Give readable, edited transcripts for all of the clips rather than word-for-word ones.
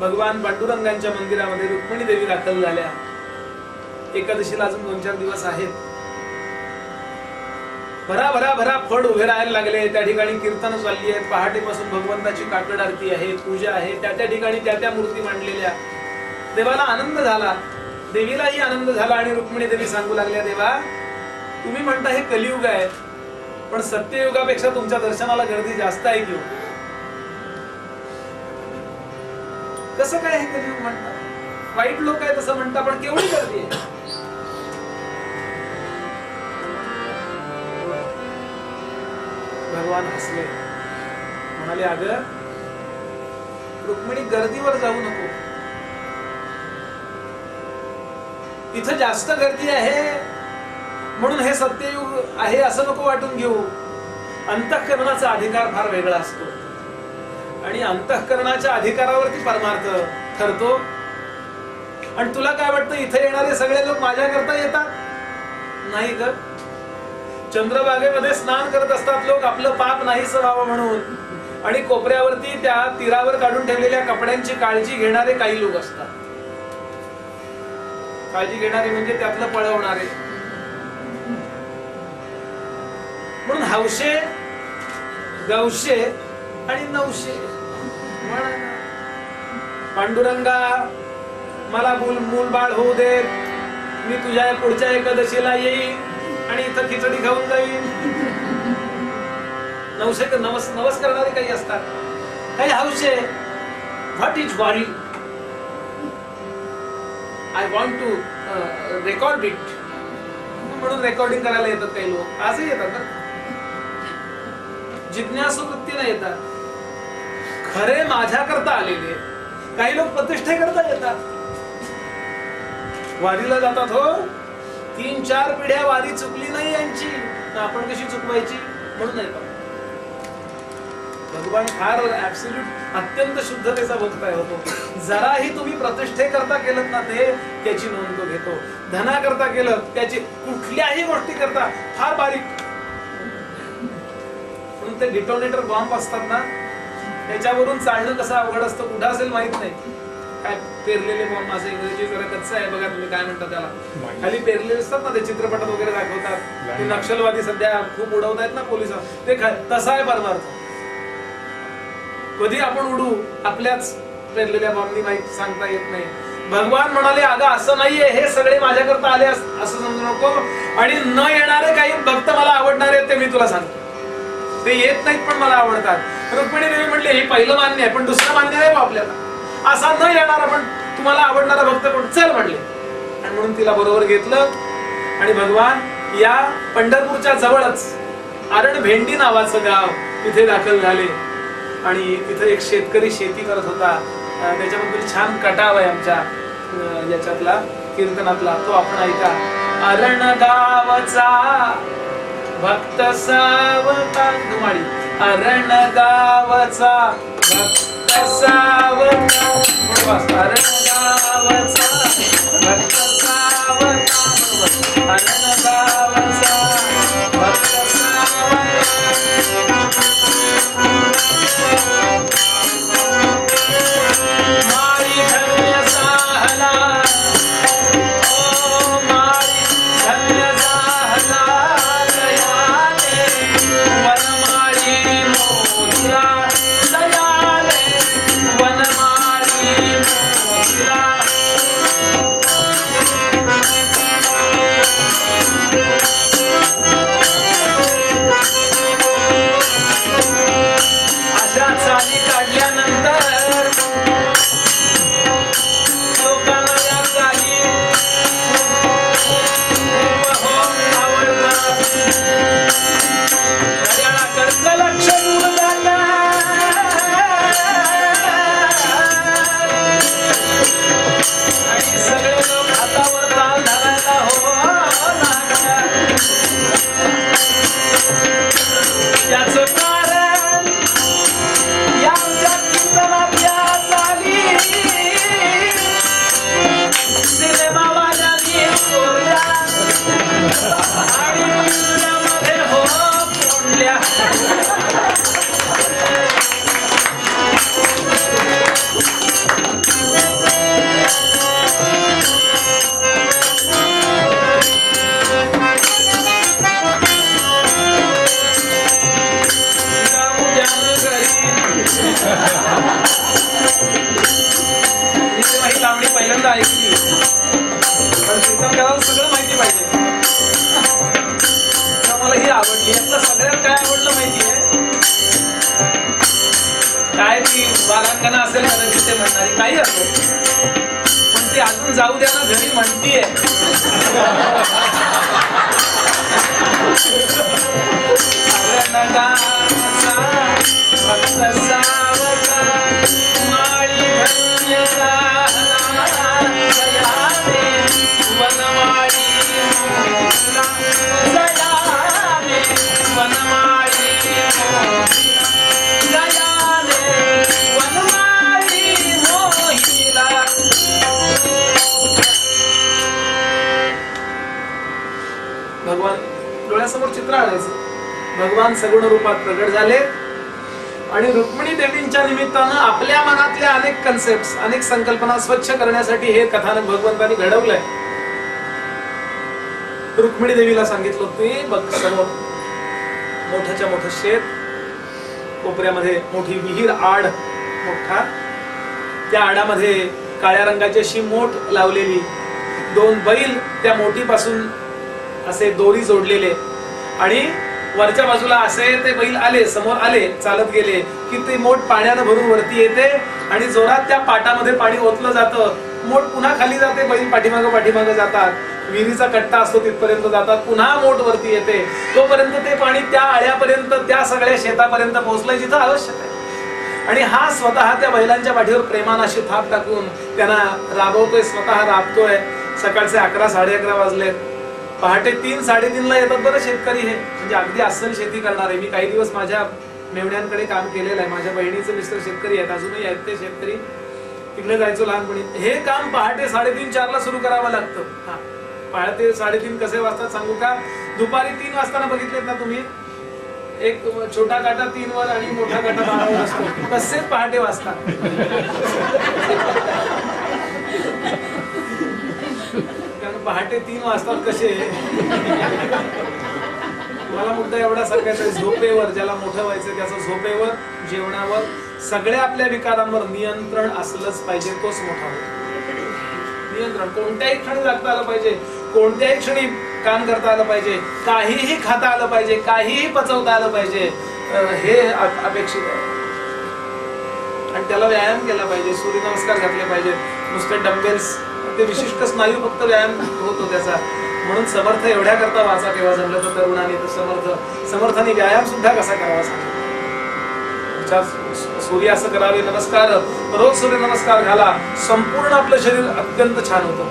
भगवान पांडुरंगांच्या मंदिरामध्ये रुक्मिणी देवी दाखल झाल्या. एकादशीला अजून 2-4 दिवस आहेत. भरा भरा भरा फड उभे राहायला लागले. त्या ठिकाणी कीर्तन चालली आहेत. पहाटेपासून भगवंताची काकड आरती आहे, पूजा आहे. त्या ठिकाणी त्या मूर्ती मांडलेल्या. देवाला आनंद झाला, देवीलाही आनंद झाला. आणि रुक्मिणी देवी सांगू लागल्या, देवा तुम्ही म्हणता हे कलियुग आहे, पण सत्ययुगापेक्षा तुमच्या दर्शनाला गर्दी जास्त आहे की? कसं काय हे कलियुग म्हणता? वाईट लोक आहे तसं म्हणता, पण केवढी गर्दी आहे. भगवान हसले, म्हणाले, अगं रुक्मिणी गर्दीवर जाऊ नको. इथं जास्त गर्दी आहे म्हणून हे सत्ययुग आहे असं नको वाटून घेऊ. अंतःकरणाचा अधिकार फार वेगळा असतो आणि अंतःकरणाच्या अधिकारावरती परमार्थ ठरतो. आणि तुला काय वाटतं इथे येणारे सगळे लोक माझ्या करता येतात? नाही ग. चंद्रभागेमध्ये स्नान करत असतात लोक आपलं पाप नाहीस व्हावं म्हणून. आणि कोपऱ्यावरती त्या तीरावर काढून ठेवलेल्या कपड्यांची काळजी घेणारे काही लोक असतात. काळजी घेणारे म्हणजे त्यातलं पळवणारे. म्हणून हौशे, गौशे आणि नवशे. पांडुरंगा मला मूल बाळ होऊ दे, मी तुझ्या पुढच्या एकादशीला येईन आणि इथं खिचडी खाऊन जाईन. नवशे नवस करणारे काही असतात. काही हौशे, what is Wari, I want to record it, म्हणून रेकॉर्डिंग करायला येतात काही लोक. आजही येतात ना, जिज्ञासू वृत्तीने येतात. खरे माझ्या करता आलेले. काही लोक प्रतिष्ठे करता येतात, वारीला जातात. हो, 3-4 पिढ्या वारी चुकली नाही यांची, आपण कशी चुकवायची म्हणून येतात. भगवान फार ऍब्सोल्यूट अत्यंत शुद्धतेचा भक्त होतो. जराही तुम्ही प्रतिष्ठे करता केलं ना ते त्याची नोंद तो घेतो. धना करता केलं, त्याची कुठल्याही गोष्टी करता फार बारीक. म्हणून ते डिटोनेटर बॉम्ब असतात ना, त्याच्यावरून चालणं कसं अवघड असतं. कुठं असेल माहित नाही. काय पेरलेले बॉम्ब, असं इंग्रजी जरा कच्चं आहे बघा, तुम्ही काय म्हणता त्याला, खाली पेरलेले असतात ना, ते चित्रपटात वगैरे दाखवतात. ते नक्षलवादी सध्या खूप उडवतायत ना पोलिस, ते तसा आहे परमार्थ. कधी आपण उडू आपल्याच पेरलेल्या बॉम्बनी माहिती सांगता येत नाही. भगवान म्हणाले, अगं असं नाहीये, हे सगळे माझ्याकरता आले असं समजू नको. आणि न येणारे काही भक्त मला आवडणारे ते मी तुला सांगतो. ते येत नाहीत पण मला आवडतात. रुक्मिणी देवी म्हणले, हे पहिलं मान्य आहे, पण दुसरं मान्य नाही बा आपल्याला. असा न येणारा पण तुम्हाला आवडणारा भक्त कोण, चल म्हणले. आणि म्हणून तिला बरोबर घेतलं. आणि भगवान या पंढरपूरच्या जवळच आरण भेंडी नावाचं गाव, तिथे दाखल झाले. आणि तिथे एक शेतकरी शेती करत होता. त्याच्याबद्दल छान कटाव आहे आमच्या याच्यातला, कीर्तनातला, तो आपण ऐका. अरण गावचा भक्त सावता, धुमाळी. अरण गावचा भक्त सावता, अरण गावचा भक्त सावता, अरण गावचा भक्त सावता. मारी धन्य साहला, ओ मारी धन्य साहला, दयाले वनमाळी मोगरा, दयाले वनमाळी मोगरा. अशा चाली काढल्यानंतर लोकांना या चाली आवडतात. घड्याळाकडचं लक्ष दूर झालं आणि सगळे लोक हातावर ताल धरायला हो लागले. त्याचं कारण या आमच्या कीर्तनातल्या चाली सिनेमावाल्यांनी चोरल्या आणि मध्ये हो फोडल्या. पहिल्यांदा ऐकली, पण कीर्तनकाराला सगळं माहिती पाहिजे. मला ही आवडली. यातलं सगळ्यात काय आवडलं माहितीये? काय ती बालांगणा असेल कदाचित ते म्हणणारी, काही असो, पण ती अजून जाऊ द्या ना घरी म्हणतीये. भगवान डोळ्यासमोर चित्र आणायचं. भगवान सगुण रूपात प्रगट झाले आणि रुक्मिणी देवींच्या निमित्तानं आपल्या मनातल्या अनेक कन्सेप्ट, अनेक संकल्पना स्वच्छ करण्यासाठी हे कथानक भगवंतांनी घडवलंय. रुक्मिणी देवीला सांगितलं, तुम्ही बघ सर्व मोठ्याच्या मोठं शेत, कोपऱ्यामध्ये मोठी विहीर, आड मोठा, त्या आडामध्ये काळ्या रंगाची अशी मोठ लावलेली, 2 बैल त्या मोठीपासून असे दोरी जोडलेले, आणि वरच्या बाजूला असे ते बैल आले, समोर आले, चालत गेले की ते मोठ पाण्यानं भरून वरती येते आणि जोरात त्या पाटामध्ये पाणी ओतलं जातं. मोठ पुन्हा खाली जाते, बैल पाठीमागं जातात, विहिरीचा कट्टा असतो तिथपर्यंत जातात, पुन्हा मोठ वरती येते. तोपर्यंत ते पाणी त्या आळ्यापर्यंत, त्या सगळ्या शेतापर्यंत पोहोचलंय जिथं आवश्यक आहे. आणि हा स्वतः त्या बैलांच्या पाठीवर प्रेमानं अशी थाप टाकून त्यांना राबवतोय, स्वतः राबतोय. सकाळचे 11, 11:30 वाजले. पहाटे 3, 3:30 येतात बरं शेतकरी हे, म्हणजे अगदी अस्सल शेती करणारे. मी काही दिवस माझ्या मेवण्यांकडे काम केलेलं आहे. माझ्या बहिणीचे मिस्टर शेतकरी आहेत, अजूनही आहेत ते शेतकरी. तिकडे जायचो लहानपणी. हे काम पहाटे 3:30, 4ला सुरू करावं लागतं. पहाटे 3:30 कसे वाजतात सांगू का? दुपारी 3 वाजताना बघितलेत ना तुम्ही, एक छोटा काटा 3 वर आणि मोठा काटा 12 वर असतो, तसेच पहाटे वाजतात. पहाटे 3 वाजतात कसे? मला मुद्दा एवढा सांगायचा, झोपेवर, ज्याला मोठं व्हायचं त्याचं झोपेवर, जेवणावर, सगळ्या आपल्या विकारांवर नियंत्रण असलंच पाहिजे, तोच मोठा होतो. नियंत्रण कोणत्याही क्षणी लागता आलं पाहिजे, कोणत्याही क्षणी काम करता आलं पाहिजे, काहीही खाता आलं पाहिजे, काहीही पचवता आलं पाहिजे, हे अपेक्षित आहे. आणि त्याला व्यायाम केला पाहिजे, सूर्यनमस्कार घातले पाहिजे. नुसते डंबेल्स, ते विशिष्ट स्नायू फक्त व्यायाम होतो त्याचा. म्हणून समर्थ एवढ्या करता वाचा केव्हा जमलं तर तरुणाने, तर समर्थाने व्यायाम सुद्धा कसा करावा सांगा. सूर्य असं करावे, नमस्कार, रोज सूर्य नमस्कार घाला, संपूर्ण आपलं शरीर अत्यंत छान होतं.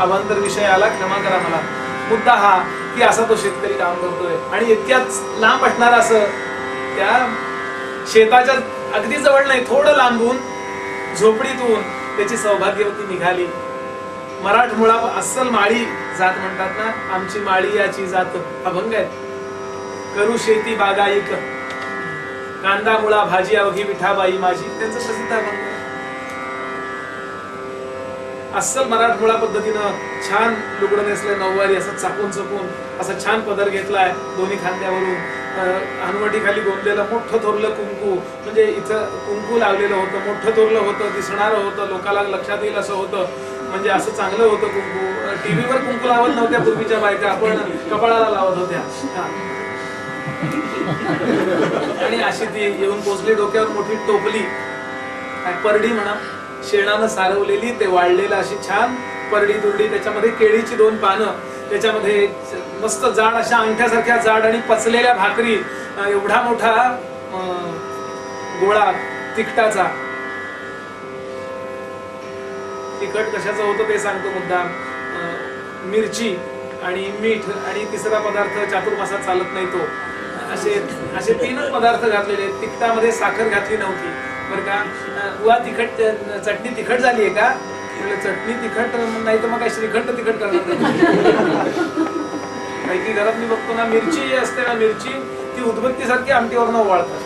अवांतर विषय आला, क्षमा करा मला. मुद्दा हा की असा तो शेतकरी काम करतोय आणि इतक्याच लांब असणार, असं त्या शेताच्या अगदी जवळ नाही, थोडं लांबून झोपडीतून त्याची सौभाग्यवती निघाली. मराठमोळा अस्सल माळी जात म्हणतात ना, आमची माळी याची जात, अभंग आहे. करू शेती बागायिक, कांदा मुळा भाजी अवघी विठाबाई माझी, त्यांचं प्रसिद्ध अभंग. अस्सल मराठमोळा पद्धतीनं छान लुगडं नेसलं, नऊवारी असं चापून असं छान पदर घेतलाय, दोन्ही खांद्यावरून हनुवटी खाली गोंदलेलं मोठं थोरलं कुंकू, म्हणजे इथं कुंकू लावलेलं होतं, मोठं थोरलं होतं, दिसणारं होतं, लोकांना लक्षात येईल असं होतं, म्हणजे असं चांगलं होतं कुंकू. टीव्हीवर कुंकू लावत नव्हत्या पूर्वीच्या बायका, आपण कपाळाला लावत होत्या. आणि अशी ती येऊन पोचली, डोक्यावर मोठी टोपली, परडी म्हणा, शेणानं सारवलेली, ते वाळलेलं अशी छान परडी दुरडी, त्याच्यामध्ये केळीची 2 पानं, त्याच्यामध्ये मस्त जाड अशा अंगठ्यासारख्या जाड आणि पचलेल्या भाकरी, एवढा मोठा गोळा तिखटाचा. तिखट कशाचं होतं ते सांगतो मुद्दा. मिरची आणि मीठ आणि तिसरा पदार्थ चातुर्मासात चालत नाही तो, असे 3च पदार्थ घातलेले. तिखटामध्ये साखर घातली नव्हती बरं का. उवा तिखट, चटणी तिखट झाली आहे का? चटणी तिखट नाही तर मग काय श्रीखंड तिखट करणार. काही घरात मी बघतो ना, मिरची असते ना, मिरची ती उदबत्ती सारखी आमटीवरनं ओवाळतात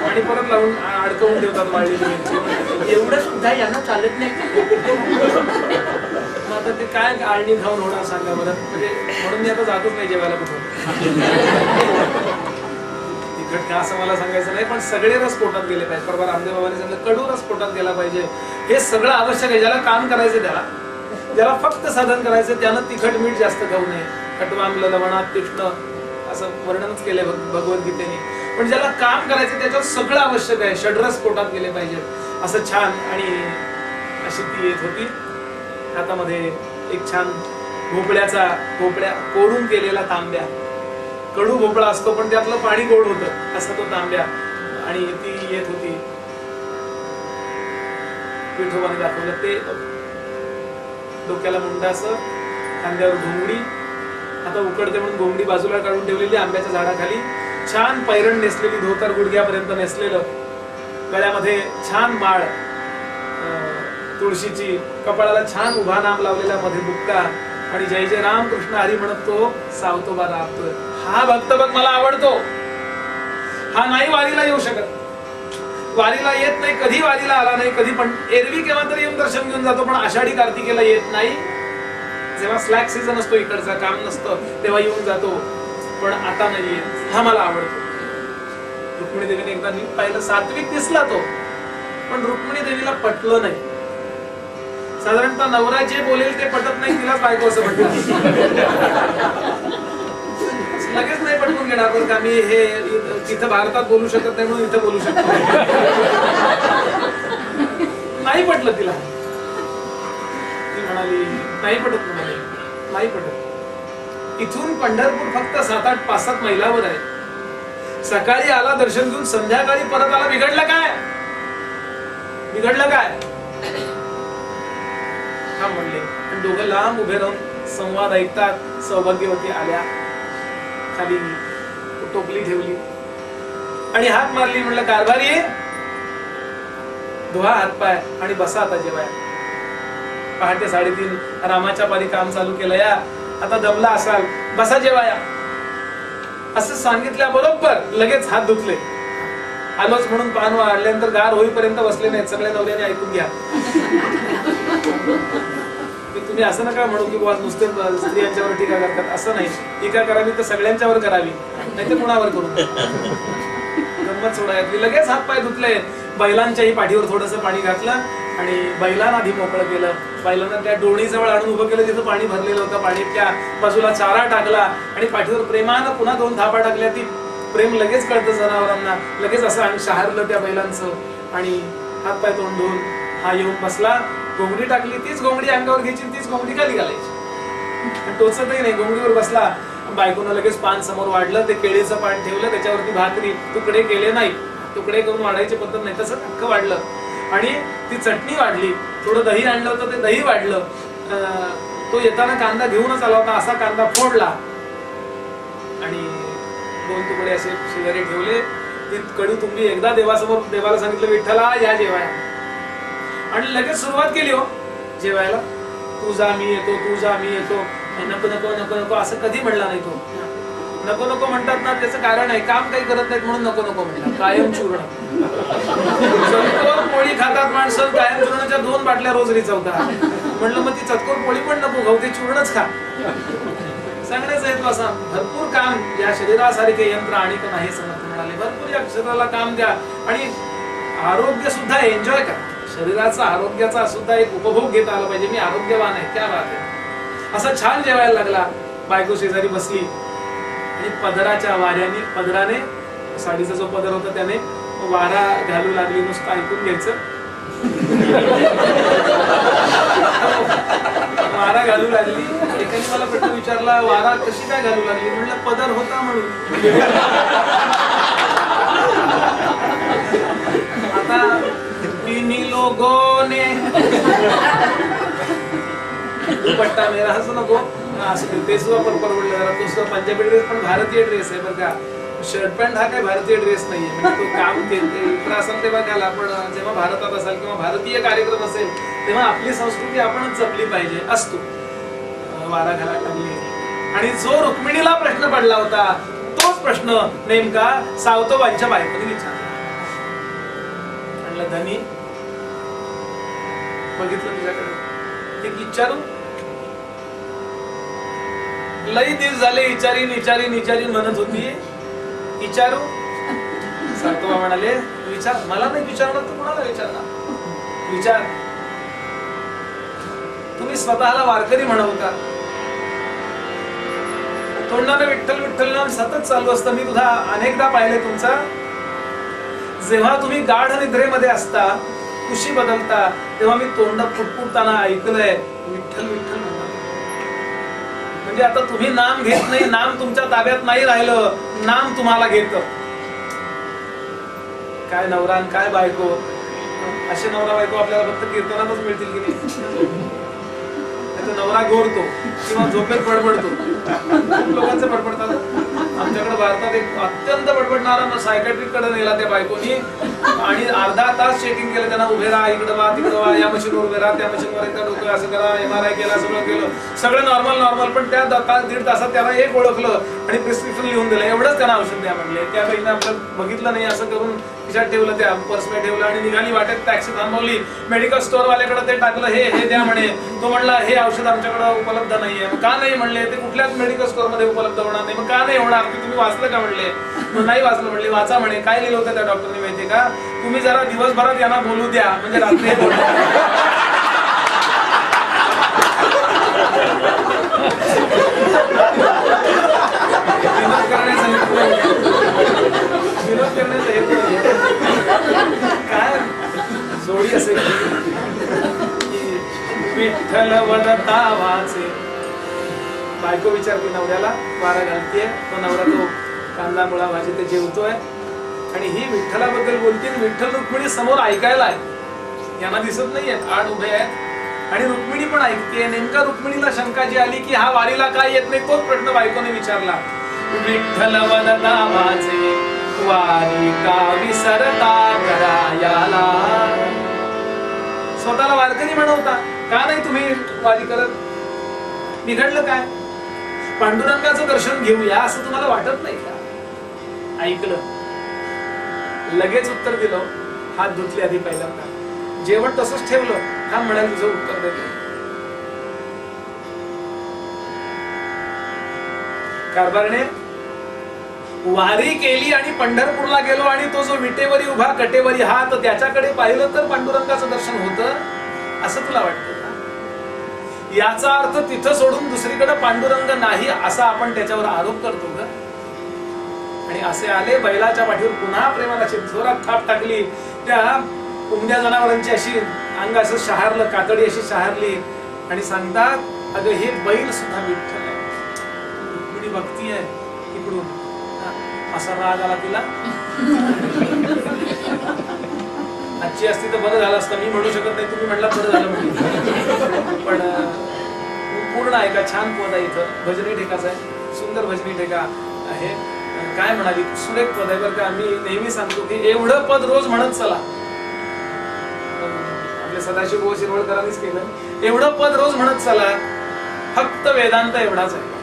आणि परत लावून अडकवून ठेवतात वाळलेली मिरची. एवढं सुद्धा यांना चालत नाही. आता ते काय आळणी खाऊन होणार सांगा बरं. म्हणजे म्हणून मी आता जातच नाही जेवायला कुठं. तिखट का असं मला सांगायचं नाही, पण सगळे रस पोटात गेले पाहिजे. परवा रामदेव बाबांनी सांगितलं कडू रस पोटात गेला पाहिजे. हे सगळं आवश्यक आहे. ज्याला काम करायचं ज्याला फक्त साधन करायचं त्यानं तिखट मीठ जास्त खाऊ नये. खटवांगलं लवणात तीक्ष्ण असं वर्णनच केलंय भगवद्गीतेने. पण ज्याला काम करायचं त्याच्यावर सगळं आवश्यक आहे. षड्रस पोटात गेले पाहिजेत असं छान. आणि अशी ती येत होती. हातामध्ये एक छान भोपळ्या कोडून केलेला तांब्या. कडू भोपळा असतो पण त्यातलं पाणी गोड होतं असा तो तांब्या. आणि ती येत होती. विठोबाने दाखवलं ते डोक्याला मुंडासं, खांद्यावर घोंगडी. आता उकडते म्हणून घोंगडी बाजूला काढून ठेवलेली, आंब्याच्या झाडाखाली छान पैरण नेसलेली, धोतर गुडघ्यापर्यंत नेसलेलं, गळ्यामध्ये छान माळ तुळशीची, कपाळाला छान उभा नाम लावलेला, मध्ये बुक्का, आणि जय जय राम कृष्ण हरी म्हणत तो सावतोबा राबतोय. हा भक्त बघ मला आवडतो. हा नाही वारीला येऊ शकत, वारीला येत नाही, कधी वारीला आला नाही कधी. पण एरवी केव्हा तरी येऊन दर्शन घेऊन जातो. पण आषाढी कार्तिकेला येत नाही. जेव्हा स्लॅक सीझन असतो, इकडचा काम नसतं, तेव्हा येऊन जातो. पण आता नाही येत. हा मला आवडतो. रुक्मिणी देवीने एकदा मी पाहिलं, सात्विक दिसला तो, पण रुक्मिणी देवीला पटलं नाही. साधारणतः नवरा जे बोलेल ते पटत नाही, तिलाच बायको असं म्हणतात. लगेच नाही पटवून घेणार बरं का, मी हे तिथं भारतात बोलू शकत नाही म्हणून इथं बोलू शकतो. नाही पटलं तिला. ती म्हणाली नाही पटत, म्हणाली नाही पटत. इथून पंढरपूर फक्त 7-8 5-7 मैलावर आहे. सकाळी आला दर्शन घेऊन, संध्याकाळी परत आला. बिघडलं काय? बिघडलं काय? हा म्हणले. आणि दोघं लांब उभे राहून संवाद ऐकतात. सौभाग्यवती आल्या, खाली टोपली ठेवली आणि हात मारली. म्हणलं कारभारी धुवा हातपाय आणि बसा आता जेवाय. पहाटे 3:30 रामाच्या पारी काम चालू केलं या. आता दमला असाल, बसा जेवाया असं सांगितल्या बरोबर लगेच हात धुतले. आलोच म्हणून पान वाढल्यानंतर गार होईपर्यंत बसले नाहीत. सगळ्या नवऱ्याने ऐकून घ्या. तुम्ही असं नका म्हणू की बुवा नुसते स्त्रियांच्यावर टीका करतात. असं नाही. टीका करावी तर सगळ्यांच्यावर करावी, नाही तर कुणावर करू. गंमत सोडायची. लगेच हात पाय धुतले. बैलांच्याही पाठीवर थोडंसं पाणी घातलं आणि बैलांना आधी मोकळं केलं. बैलांना त्या डोणीजवळ आणून उभं केलं, तिथं पाणी भरलेलं होतं. पाणीच्या बाजूला चारा टाकला आणि पाठीवर प्रेमानं पुन्हा 2 थापा टाकल्या. ती प्रेम लगेच कळतं जनावरांना. लगेच असं शहारलं त्या बैलांचं. आणि हात पाय तोंड धुवून हा येऊन बसला. घोंगडी टाकली, तीच घोंगडी अंगावर घ्यायची, तीच घोंगडी खाली घालायची. टोचतही नाही. घोंगडीवर बसला. बायकोनं लगेच पान समोर वाढलं. ते केळीचं पान ठेवलं, त्याच्यावरती भाकरी. तुकडे केले नाही, तुकडे करून वाढायची पद्धत नाही, तसं अख्खं वाढलं. आणि ती चटणी वाढली. थोडं दही आणलं होतं, ते दही वाढलं. तो येताना कांदा घेऊनच आला होता. असा कांदा फोडला आणि 2 तुकडे असे शेजारी ठेवले. ती कडू तुम्ही एकदा देवासमोर देवाला सांगितलं, विठ्ठला या जेवाया. आणि लगेच सुरुवात केली हो जेवायला. तू जा मी येतो, तू जा मी येतो. नको नको नको नको असं कधी म्हणला नाही तो. नको नको म्हणतात ना, त्याचं कारण आहे. काम काही करत नाहीत म्हणून नको नको म्हणतात. कायम चूर्ण. चतकोर पोळी खातात माणसं, कायम चूर्णाच्या 2 बाटल्या रोज रिचवतात. म्हणलं मग ती चतकोर पोळी पण नको खाऊ, ते चूर्णच खा. सांगण्याचा हेतू असा, भरपूर काम या शरीरासारखे यंत्र आणि नाही समर्थ म्हणाले. भरपूर या शरीराला काम द्या आणि आरोग्य सुद्धा एन्जॉय करा. शरीराचा आरोग्याचा सुद्धा एक उपभोग घेता आला पाहिजे. मी आरोग्यवान आहे, क्या बात आहे. असा छान जेवायला लागला. बायको शेजारी बसली आणि पदराच्या वाऱ्याने, पदराने, साडीचा जो पदर होता त्याने वारा घालू लागली. नुसतं ऐकून घ्यायचं. वारा घालू लागली. एकाने मला प्रश्न विचारला, वारा कशी काय घालू लागली? म्हणलं पदर होता म्हणून. आता किन्ही लोगों ने दुपट्टा मेरा, हसू नको असं ते सुद्धा परवडलं जरा. तो सुद्धा पंजाबी ड्रेस पण भारतीय ड्रेस आहे बरं का. शर्ट पॅन्ट हा काही भारतीय ड्रेस नाहीये. म्हणजे तो काम इकडं असेल तेव्हा घाला, पण जेव्हा भारतात असाल किंवा भारतीय कार्यक्रम असेल तेव्हा आपली संस्कृती आपणच जपली पाहिजे. असतो. वारा घालायला लागली आणि जो रुक्मिणीला प्रश्न पडला होता तोच प्रश्न नेमका सावतोबाईच्या बायकोने विचारला. म्हणलं धनी, बघितलं तुझ्याकडे, एक विचारू. लई दिवस झाले विचारीन विचारीन विचारीन म्हणत होती. विचारू? सावतोबा म्हणाले विचार. मला नाही विचारणार तर कोणाला विचारणार? विचार. तुम्ही स्वतःला वारकरी म्हणवता. तोंडाने विठ्ठल विठ्ठल नाम सतत चालू असतं. मी तुझा अनेकदा पाहिले तुमचा, जेव्हा तुम्ही गाढ निद्रेमध्ये असता, कुशी बदलता, तेव्हा मी तोंड फुटफुटताना ऐकलंय विठ्ठल विठ्ठल म्हणा. म्हणजे आता तुम्ही नाम घेत नाही, नाम तुमच्या ताब्यात नाही राहिलं, नाम तुम्हाला घेत. काय नवरा काय बायको, असे नवरा बायको आपल्याला फक्त कीर्तनातच मिळतील की नाही. नवरा गोरतो किंवा झोपेत बडबडतो. खूप लोकांचे बडबडतात. आमच्याकडे भारतात एक अत्यंत बडबडणारा सायकॅट्रिक कडे नेला त्या बायकोनी आणि अर्धा तास चेकिंग केलं त्यांना. उभे राहा, इकडे वा, तिकडे वा, या मशीनवर उभे राहा, त्या मशीनवर एकदा डोकं असं करा, MRI केला, सगळं केलं, सगळं नॉर्मल. पण त्या दीड तासात त्याला एक ओळखलं आणि प्रिस्क्रिप्शन लिहून दिलं. एवढंच त्यांना औषध द्या म्हणले. त्या बाईने आपलं बघितलं नाही, असं करून खिशात ठेवलं, त्या पर्समध्ये ठेवलं आणि निघाली. वाटेत टॅक्सी थांबवली. मेडिकल स्टोअर वाल्याकडे ते टाकलं, हे द्या म्हणे. तो म्हणला हे औषध आमच्याकडे उपलब्ध नाहीये. का नाही म्हणले, ते कुठल्याच मेडिकल स्टोअर मध्ये उपलब्ध होणार नाही. मग का नाही होणार, की तुम्ही वाचलं का म्हणले. नाही वाचलं म्हणले. वाचा म्हणे. काय लिहिलं होतं त्या डॉक्टरने माहितीये का, तुम्ही जरा दिवसभरात यांना बोलू द्या, म्हणजे रात्री विनोद करण्याचं काय जोडी असेल. विठ्ठल वदता वाचे. बायको विचारते नवऱ्याला, वारा घालतीये. तो नवरा तो कांदा मुळा भाजी ते जेवतोय आणि ही विठ्ठलाबद्दल बोलते. विठ्ठल रुक्मिणी समोर ऐकायला आहे, यांना दिसत नाहीये, आड उभे आहेत आणि रुक्मिणी पण ऐकते. नेमका रुक्मिणीला शंका जी आली की हा वारीला काय येत नाही, तोच प्रश्न बायकोने विचारला. विठ्ठल वदता वाचे, वारी का विसरता करायाला. स्वतःला वारकरी म्हणवता, का नाही तुम्ही वारी करत, बिघडलं काय. पांडुरंगाचं दर्शन घेऊया असं तुम्हाला वाटत नाही का. ऐकलं, लगेच उत्तर दिलं, हात धुतले आधी पहिल्यांदा, जेवण तसंच ठेवलं, हा म्हणाल तुझं उत्तर देतो. कारभारने वारी केली आणि पंढरपूरला गेलो आणि तो जो विटेवरी उभा कटेवरी हात, त्याच्याकडे पाहिलं तर पांडुरंगाचं दर्शन होतं असं तुला वाटतं का. याचा अर्थ तिथं सोडून दुसरीकडे पांडुरंग नाही असा आपण त्याच्यावर आरोप करतो का. आणि असे आले, बैलाच्या पाठीवर पुन्हा प्रेमाला जोरात थाप टाकली. त्या उमद्या जनावरांची अशी अंग असं शहारलं, कातडी अशी शहारली आणि सांगतात, अगं हे बैल सुद्धा विठ्ठल आहे. रुक्मिणी भक्ती आहे इकडून. असा राग आला तिला. आजची असती तर बरं झालं असतं. मी म्हणू शकत नाही, तुम्ही म्हणला बरं झालं म्हणून. पण पूर्ण ऐका, छान पद आहे इथं. भजनी ठेकाचं आहे, सुंदर भजनी ठेका आहे. काय म्हणाली, सुरेख पद आहे बरं का. मी नेहमी सांगतो की एवढं पद रोज म्हणत चला. आपल्या सदाशिव भाऊ शिरवळकरांनीच केलं. एवढं पद रोज म्हणत चला. फक्त वेदांत एवढाच आहे.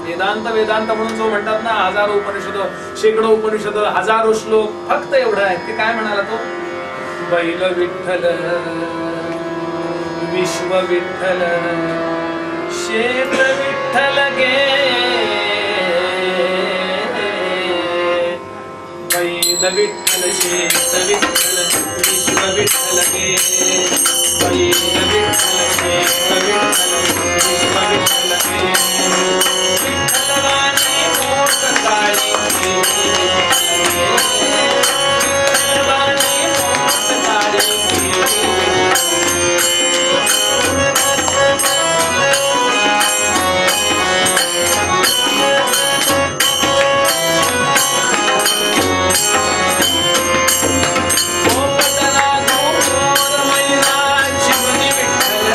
वेदांत वेदांत म्हणून जो म्हणतात ना, हजारो उपनिषद, शेकडो उपनिषद, हजारो श्लोक, फक्त एवढा आहे. ते काय म्हणाला तो, बैल विठ्ठल, विश्व विठ्ठल, शेत विठ्ठल गे. बैल विठ्ठल, शेत विठ्ठल, विश्व विठ्ठल गे. बैल विठ्ठल, शेत विठ्ठल, विश्व विठ्ठल गे. विठ्ठलवाणी मोठ काळी गे. विठ्ठलवाणी मोठ काळी गे. पोपटला गोर मैना, शिवनी विठ्ठल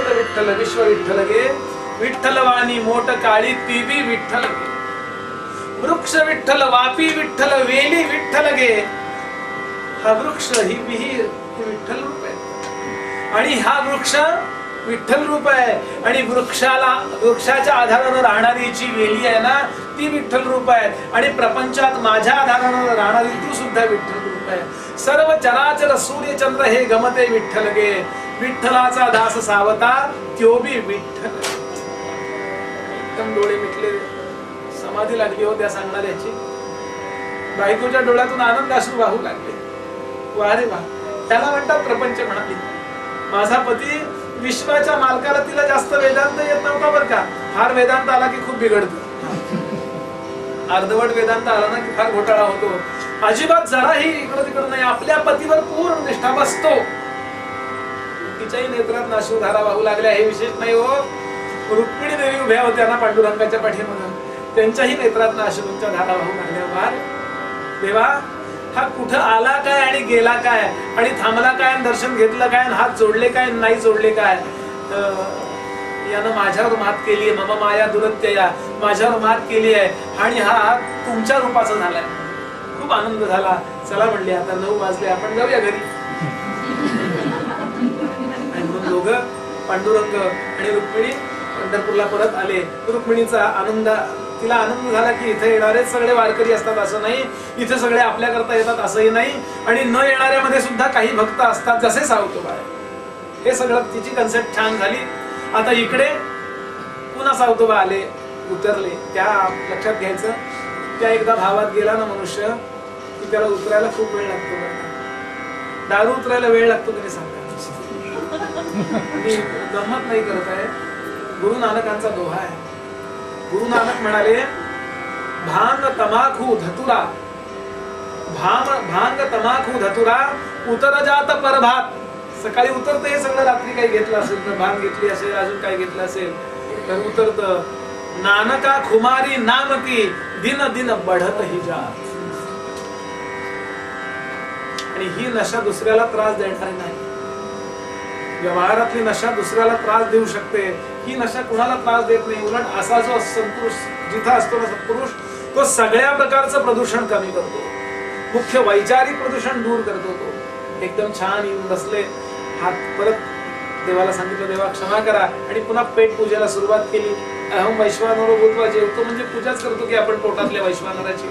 मोट विठ्ठल विश्व विठ्ठल गे, विठ्ठलवाणी मोट काळी ती बी विठ्ठल गे, वृक्ष विठ्ठल वापी विठ्ठल वेली विठ्ठल गे. हा वृक्ष ही विहीर हे विठ्ठल रूप आहे आणि हा वृक्ष विठ्ठल रूप आहे आणि वृक्षाच्या आधारानं राहणारी जी वेली आहे ना ती विठ्ठल रूप आहे आणि प्रपंचात माझ्या आधारानं राहणारी तू सुद्धा विठ्ठल रूप आहे. सर्व चराचर सूर्य चंद्र हे गमते विठ्ठल गे, विठ्ठलाचा दास सावता त्यो बी विठ्ठल. एकदम डोळे मिटले, समाधी लागली हो त्या सांगणाऱ्याची. बायकोच्या डोळ्यातून आनंद अश्रू वाहू लागले. वा रे वा, त्याला म्हणतात प्रपंच. म्हणाली माझा पती विश्वाच्या मालकाला तिला जास्त वेदांत येत नव्हता बरं का. फार वेदांत आला की खूप बिघडतं, अर्धवट वेदांत आला ना की फार घोटाळा होतो. अजिबात जराही इकडं तिकडं नाही, आपल्या पतीवर पूर्ण निष्ठा बसतो. तिच्याही नेत्रात अश्रुधारा वाहू लागल्या. हे विशेष नाही हो, रुक्मिणी देवी उभ्या होत्या ना पांडुरंगाच्या पाठीमागे, त्यांच्याही नेत्रात अश्रूंच्या धारा वाहू लागल्या. वार देवा, हा कुठं आला काय आणि गेला काय आणि थांबला काय आणि दर्शन घेतलं काय आणि हात जोडले काय नाही जोडले काय. यानं माझ्यावर मात केली आहे, मम माया दुरत्यया, माझ्यावर मात केली आहे आणि हा तुमच्या रूपाचा झालाय. खूप आनंद झाला. चला म्हणले आता 9 वाजले, आपण जाऊया घरी. आणि म्हणून दोघं पांडुरंग आणि रुक्मिणी पंढरपूरला परत आले. रुक्मिणीचा आनंद, तिला आनंद झाला की इथे येणारे सगळे वारकरी असतात असं नाही, इथे सगळे आपल्या करता येतात असंही नाही आणि न येणाऱ्यामध्ये सुद्धा काही भक्त असतात जसे सावतोबा. हे सगळं तिची कन्सेप्ट छान झाली. आता इकडे पुन्हा सावतोबा आले, उतरले. त्या लक्षात घ्यायचं, त्या एकदा भावात गेला ना मनुष्य की त्याला उतरायला खूप वेळ लागतो. दारू उतरायला वेळ लागतो तुम्ही सांगा. मी गंमत नाही करत आहे, गुरु नानकांचा दोहा आहे. गुरु नानक म्हणाले भांग तमाखू धतुरा, भांग तमाखू धतुरा उतर जात परभात. सकाळी उतरतं हे सगळं, रात्री काही घेतलं असेल तर भांग घेतली असेल, अजून काही घेतलं असेल तर उतरतं. नानका खुमारी नाम की दिन दिन बढत ही जात. आणि ही नशा दुसऱ्याला त्रास देणारी नाही. व्यवहारातली नशा दुसऱ्याला त्रास देऊ शकते, ही नशा कुणाला त्रास देत नाही. उलट असा जो संतपुरुष जिथं असतो ना सत्पुरुष, तो सगळ्या प्रकारचं प्रदूषण कमी करतो, मुख्य वैचारिक प्रदूषण दूर करतो. तो एकदम छान येऊन बसले, हात परत देवाला सांगितलं देवा क्षमा करा आणि पुन्हा पेट पूजेला सुरुवात केली. अहम वैश्वानरो भूत्वा जेवतो म्हणजे पूजाच करतो की आपण पोटातल्या वैश्वानराची.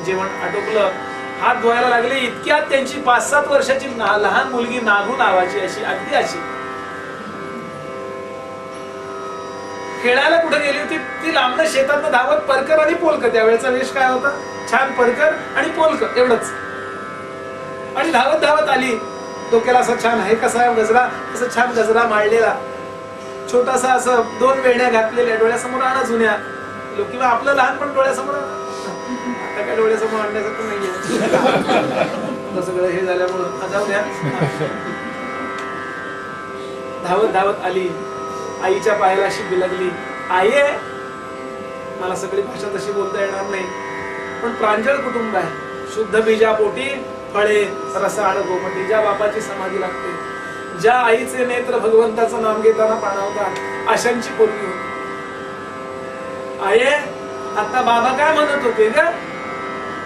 जेवण आटोपलं, हात धुवायला लागले. इतक्यात त्यांची 5-7 वर्षाची लहान मुलगी नागू नावाची अशी अगदी अशी खेळायला कुठे गेली होती. ती लांबनं शेतातनं धावत परकर आणि पोलक, त्यावेळेचा वेश काय होता, छान परकर आणि पोलक एवढंच, आणि धावत धावत आली. डोक्याला असं छान आहे कसा गजरा, असं छान गजरा माळलेला, छोटासा असं 2 वेण्या घातलेल्या, डोळ्यासमोर आणा जुन्या लोक किंवा आपलं लहानपण डोळ्यासमोर. आता काय डोळ्यासमोर आणण्यासारखं नाहीये सगळं हे झाल्यामुळं. जाऊ द्या. धावत धावत आली, आईच्या पायाला अशी बिलगली. आई आहे, मला सगळी भाषा तशी बोलता येणार नाही पण प्रांजळ कुटुंब आहे, शुद्ध बीजा पोटी फळे रसाळ गोमटी. ज्या बापाची समाधी लागते, ज्या आईचे नेत्र भगवंताचं नाम घेताना पाणावतात, अशांची पोरगी होती. आहे आता बाबा काय म्हणत होते ग,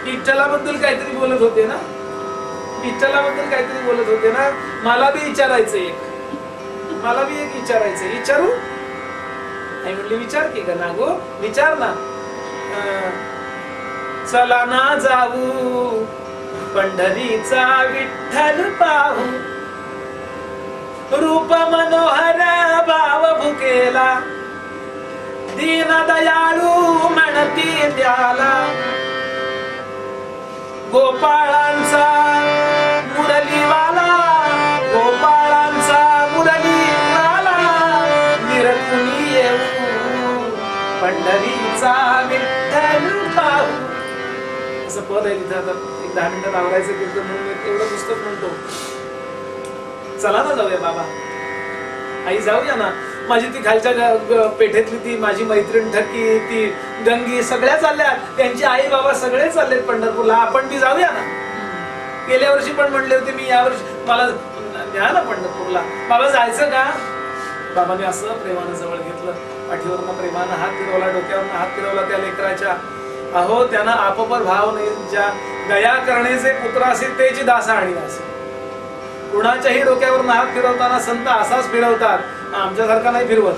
इच्छालाबद्दल काहीतरी बोलत होते ना, इच्छालाबद्दल काहीतरी बोलत होते ना. मला बी विचारायचं एक, मला बी एक विचारायचं. विचारू? आई म्हणली विचार की ग नागो, विचार ना. चला ना जाऊ पंढरीचा विठ्ठल पाहू, रूप मनोहर भाव भुकेला, दीन दयाळू म्हणती द्याला, गोपाळांचा मुरलीवाला, गोपाळांचा मुरलीवाला, निरखुनी येऊ पंढरीचा विठ्ठल पाहू. असं पद आहे तिथं. आता 10 मिनिटात आवरायचं कीर्तन म्हणून एवढं पुस्तक म्हणतो. चला ना जाऊया बाबा. आई जाऊया ना. माझी ती खालच्या पेठेतली ती माझी मैत्रीण ठक्की, ती गंगी, सगळ्या चालल्या. त्यांची आई बाबा सगळे चाललेत पंढरपूरला, आपण बी जाऊया ना. गेल्या वर्षी पण म्हणले होते मी, या वर्षी मला न्या ना पंढरपूरला. बाबा जायचं का? बाबाने असं प्रेमानं जवळ घेतलं, पाठीवरनं प्रेमानं हात फिरवला, डोक्यावरनं हात फिरवला त्या लेकराच्या. अहो त्यांना आपपर भाव नाही, ज्या दया करणेचे पुत्र असेल त्याची दासा आणि असेल. कुणाच्याही डोक्यावरनं हात फिरवताना संत असाच फिरवतात, आमच्यासारखा नाही फिरवत.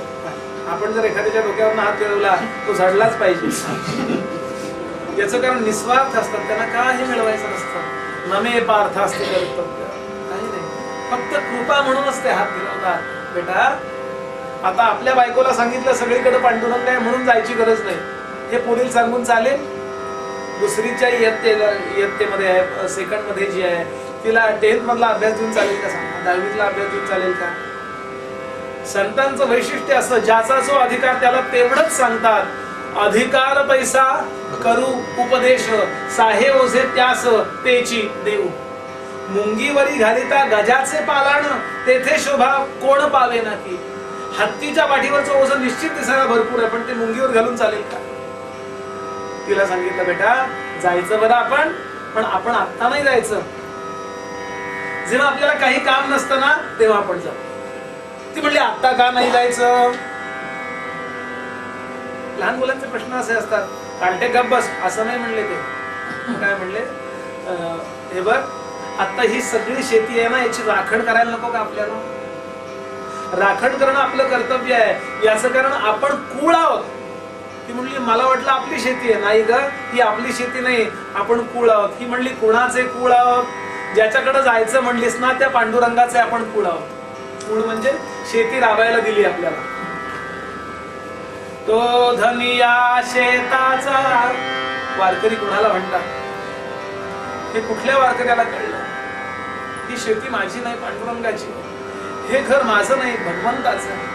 आपण जर एखाद्याच्या डोक्यावरनं हात फिरवला तो झडलाच पाहिजे. याचं कारण निस्वार्थ असतात, त्यांना काही मिळवायचं नसतं. नमे पार्थ असते कर्तव्य, काही नाही, फक्त कृपा म्हणूनच ते हात फिरवतात. बेटा आता आपल्या बायकोला सांगितलं सगळीकडे पांडुरंग आहे म्हणून जायची गरज नाही, हे पुढील सांगून चालेल? दुसरीच्या इयत्तेमध्ये आहे, सेकंड मध्ये जी आहे, तिला 10th मधला अभ्यास देऊन चालेल का? सांगा. 10वीतला अभ्यास देऊन चालेल का? संतांचं वैशिष्ट्य असं, ज्याचा जो अधिकार त्याला तेवढंच सांगतात. अधिकार पैसा करू उपदेश, साहे ओझे त्यास तेची देऊ. मुंगीवरी घालिता गजाचे पालाण, तेथे शोभा कोण पावे ना की. हत्तीच्या पाठीवरचं ओझं निश्चित दिसायला भरपूर आहे, पण ते मुंगीवर घालून चालेल का? तिला सांगितलं बेटा जायचं बरं आपण, पण आपण आत्ता नाही जायचं, जेव्हा आपल्याला काही काम नसतं ना तेव्हा आपण जाऊ. ती म्हणली आत्ता का नाही जायचं? लहान मुलांचे प्रश्न असे असतात, काढते गप बस असं नाही म्हणले ते. काय म्हणले, हे बघ आता ही सगळी शेती आहे ना, याची राखण करायला नको का आपल्याला? राखण करणं आपलं कर्तव्य आहे, याचं कारण आपण कुळ आहोत. ती म्हणली मला वाटलं आपली शेती आहे. नाही ग, ही आपली शेती नाही, आपण कुळ आहोत. ही म्हणली कुणाचे कुळ आहोत? ज्याच्याकडे जायचं म्हणलीस ना त्या पांडुरंगाचे आपण कुळ आहोत. कुळ म्हणजे शेती राबायला दिली आपल्याला. तो धनिया शेताचा वारकरी कुणाला म्हणतात? हे कुठल्या वारकऱ्याला कळलं? ही शेती माझी नाही, पांडुरंगाची. हे घर माझं नाही, भगवंताचं आहे.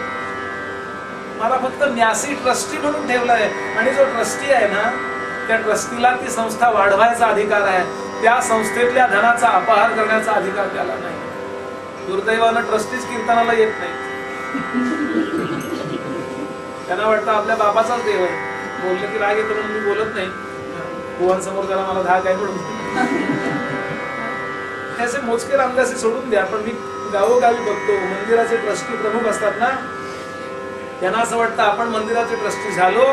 मला फक्त न्यासी ट्रस्टी म्हणून ठेवलंय, आणि जो ट्रस्टी आहे ना त्या ट्रस्टीला ती संस्था वाढवायचा अधिकार आहे, त्या संस्थेतल्या धनाचा अपहार करण्याचा अधिकार त्याला नाही. दुर्दैवानं ट्रस्टीच कीर्तनाला येत नाही. त्यांना वाटतं आपल्या बापाचाच देव आहे, बोललं की राग येतो म्हणून मी बोलत नाही, बुवांसमोर जरा मला धाक आहे म्हणून. असे मोजके रामदासी सोडून द्या, पण मी गावोगावी बघतो मंदिराचे ट्रस्टी प्रमुख असतात ना, त्यांना असं वाटतं आपण मंदिराचे ट्रस्टी झालो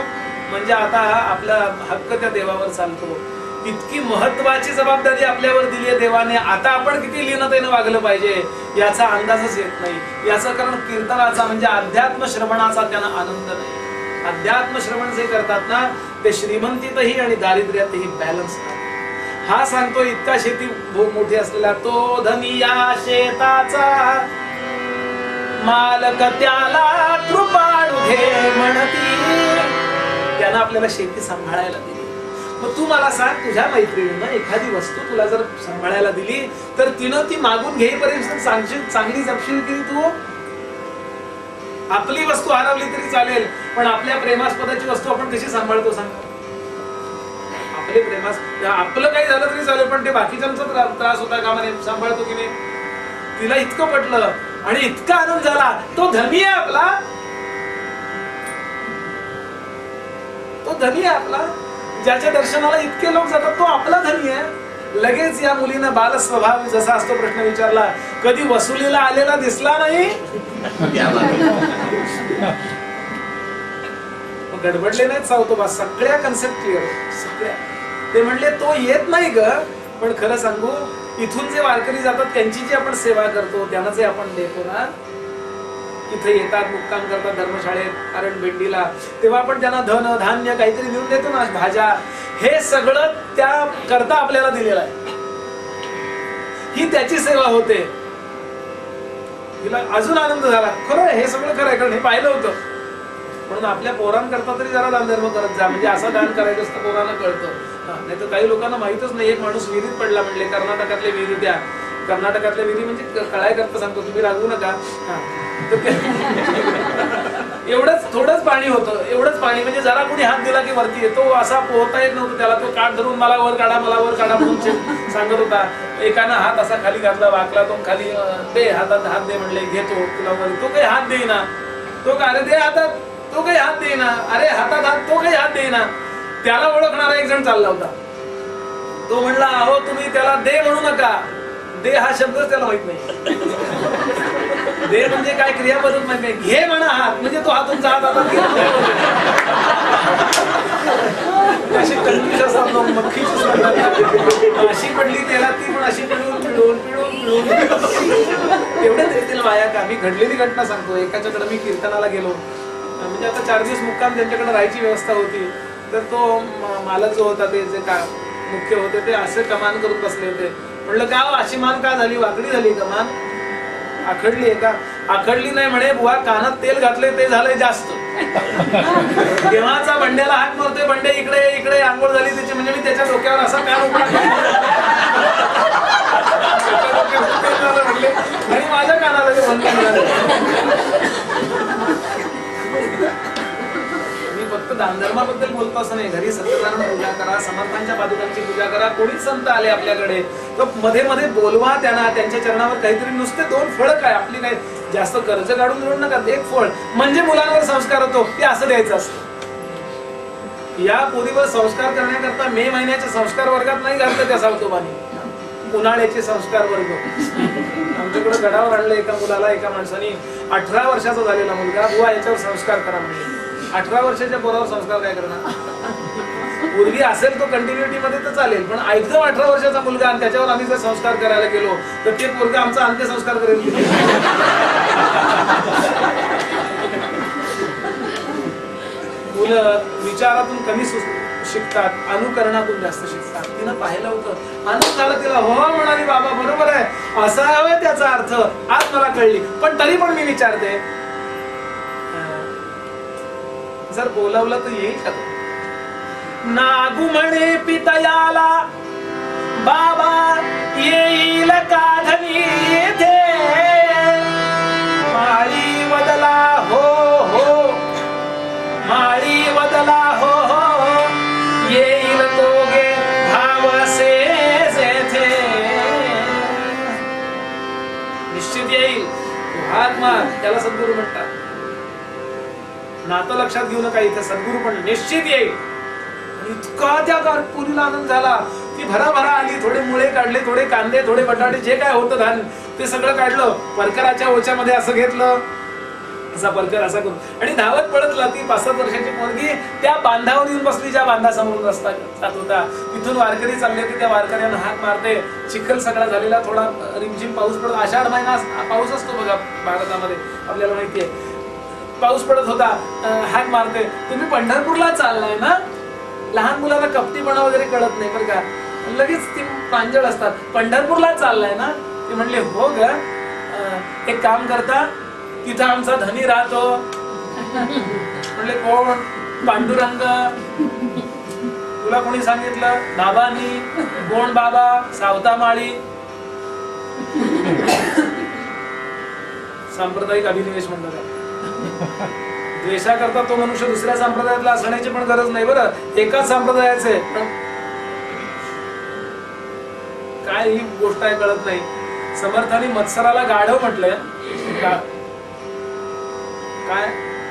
म्हणजे आता आपला हक्क त्या देवावर चालतो. इतकी महत्वाची जबाबदारी आपल्यावर दिली आहे देवाने, आता आपण किती लीनतेने वागलं पाहिजे याचा अंदाजच येत नाही. याचं कारण कीर्तनाचा म्हणजे अध्यात्म श्रवणाचा त्यांना आनंद नाही. अध्यात्म श्रवण जे करतात ना ते श्रीमंतीतही आणि दारिद्र्यातही बॅलन्स करतात. हा सांगतो इतका शेती मोठी असलेला, तो धनिया शेताचा मालक त्याला कृपाळू घे म्हणती. त्यानं आपल्याला शेती सांभाळायला दिली. मग तू मला सांग, तुझ्या मैत्रिणीनं एखादी वस्तू तुला जर सांभाळायला दिली तर तिनं ती मागून घेईपर्यंत चांगली जपशील की तू? आपली वस्तू हरवली तरी चालेल, पण आपल्या प्रेमास्पदाची वस्तू आपण कशी सांभाळतो सांग? आपले आपलं काही झालं तरी चालेल, पण ते बाकीच्यांचा त्रास होता का म्हणे सांभाळतो की नाही? तिला इतकं पटलं आणि इतका आनंद झाला. तो धनी आहे आपला, तो धनी आहे आपला, ज्याच्या दर्शनाला इतके लोक जातात तो आपला धनी आहे. लगेच या मुलीनं बाल स्वभाव जसा असतो प्रश्न विचारला, कधी वसुलीला आलेला दिसला नाही? गडबडले नाहीत सावतोबा, सगळ्या कन्सेप्ट क्लिअर, सगळ्या. ते म्हणले तो येत नाही ग, पण खरं सांगू इथून जे वारकरी जातात त्यांची जी आपण सेवा करतो त्यांना जे आपण देतो ना, इथे येतात मुक्काम करतात धर्मशाळेत कारण भेंडीला, तेव्हा आपण त्यांना धन धान्य काहीतरी देऊन देतो ना, भाज्या, हे सगळं त्या करता आपल्याला दिलेलं आहे. ही त्याची सेवा होते. तिला अजून आनंद झाला. खरं हे सगळं खरं आहे, कारण हे पाहिलं होतं. म्हणून आपल्या पोरांकरता तरी जरा दान धर्म करत जा, म्हणजे असं दान करायचं असतं पोरांना कळतं. नाही तर काही लोकांना माहितच नाही. एक माणूस विहिरीत पडला म्हणले, कर्नाटकातल्या विहिरी, त्या कर्नाटकातल्या विहिरी म्हणजे कळाय करता सांगतो, तुम्ही रागवू नका. एवढंच थोडंच पाणी होतं, एवढंच पाणी म्हणजे जरा कोणी हात दिला की वरती येतो. असा पोहता येत नव्हतं त्याला, तो काठ धरून मला वर काढा मला वर काढा म्हणून सांगत होता. एकानं हात असा खाली घातला, वाकला, तो खाली दे हातात हात दे म्हणले, घेतो तुला वर. तो काही हात देईना. तो का अरे दे हातात, तो काही हात देईना. अरे हातात हात, तो काही हात देईना. त्याला ओळखणारा एक जण चालला होता. तो म्हणला अहो तुम्ही त्याला दे म्हणू नका, दे हा शब्दच त्याला माहित नाही. दे म्हणजे काय क्रियापदच माहिती नाही. घे म्हणा हात म्हणजे तो हातून जात आता अशी कंजूस असतात लोक, मक्खीची अशी पडली त्याला ती पण अशी पिळून पिळून पिळून पिळून एवढंच येतील माया का. मी घडलेली घटना सांगतो. एकाच्याकडे मी कीर्तनाला गेलो, म्हणजे आता 4 दिवस मुक्काम त्यांच्याकडे राहायची व्यवस्था होती. तर तो मालक जो होता ते जे का मुख्य होते ते असे कमान करून बसले होते. म्हणलं का अशी मान का झाली, वाकडी झाली कमान, आखडली आहे का. आखडली नाही म्हणे बुवा, कानात तेल घातले ते झालंय जास्त. केव्हाचा बंड्याला हात मारतोय, बंडे इकडे इकडे आंघोळ झाली त्याची, म्हणजे मी त्याच्या डोक्यावर असा कान उघडा म्हणले आणि माझ्या कानाला ते बंद मिळालं. फक्त दानधर्माबद्दल बोलतो असं नाही. घरी सत्यनारायण पूजा करा, समर्थांच्या पादुकांची पूजा करा. कोणीच संत आले आपल्याकडे तर मध्ये मध्ये बोलवा त्यांना, त्यांच्या चरणावर काहीतरी. नुसते 2 फळं काय, आपली काय जास्त कर्ज काढून देऊ नका. 1 फळ म्हणजे मुलांवर संस्कार होतो ते असं द्यायचं असतं. या पोरीवर संस्कार करण्याकरता मे महिन्याच्या संस्कार वर्गात नाही घातलं त्या सावतोबानी, उन्हाळ्याचे संस्कार वर्ग. आमच्याकडे गडावर आणलं एका मुलाला, एका माणसाने 18 वर्षाचा झालेला मुलगा, बुवा याच्यावर संस्कार करा म्हणजे. 18 वर्षाच्या पोरावर संस्कार काय करणार. पूर्वी असेल तो कंटिन्युटी मध्ये तर चालेल, पण एकदम 18 वर्षाचा मुलगा आणि त्याच्यावर आम्ही जर संस्कार करायला गेलो तर ते पोरगा आमचा अंत्यसंस्कार करेल. मुलं विचारातून कमी शिकतात, अनुकरणातून जास्त शिकतात. तिनं पाहिलं होतं, आनंद झाला तिला, हो म्हणाली बाबा बरोबर आहे, असा हवं त्याचा अर्थ आज मला कळली. पण तरी पण मी विचारते, जर बोलावलं तर येईल का. नागू म्हणे पितयाला बाबा येईल काढणी येथे, माळी वदला हो हो, माळी वदला हो हो, येईल तोगे भावसे जेथे. निश्चित येईल, हात मार, त्याला सद्गुरू म्हणतात. नातं लक्षात घेऊ नका, इथे सद्गुरू पण निश्चित येईल. इतका त्या पुरीला आनंद झाला, ती भराभरा आली. थोडे मुळे काढले, थोडे कांदे, थोडे बटाटे, जे काय होतं धान्य ते सगळं काढलं. परकराच्या ओच्यामध्ये असं घेतलं, असा परकर असा करून, आणि धावत पडतला. ती 5-7 वर्षाची मुलगी त्या बांधावर येऊन बसली, ज्या बांधासमोर रस्ता जात होता. तिथून वारकरी चालले होते, त्या वारकऱ्यांना हाक मारते. चिखल सगळा झालेला, थोडा रिमझिम पाऊस पडत. आषाढ महिना पाऊस असतो बघा भारतामध्ये, आपल्याला माहितीये. पाऊस पडत होता, हाक मारते, तुम्ही पंढरपूरला चाललाय ना. लहान मुलाला कपटीपणा वगैरे कळत नाही बरं का, लगेच ती प्रांजळ असतात. पंढरपूरला चाललाय ना. ते म्हणले हो ग, एक काम करता, तिथं आमचा धनी राहतो. म्हणले कोण. पांडुरंग. तुला कोणी सांगितलं. बाबांनी. कोण बाबा. सावतामाळी. सांप्रदायिक अभिनिवेश म्हणतात. द्वेषा करता तो मनुष्य दुसऱ्या संप्रदायातला असण्याची पण गरज नाही बरं, एकाच संप्रदायाचे. काय ही गोष्ट आहे कळत नाही. समर्थांनी मत्सराला गाढव म्हटलंय. काय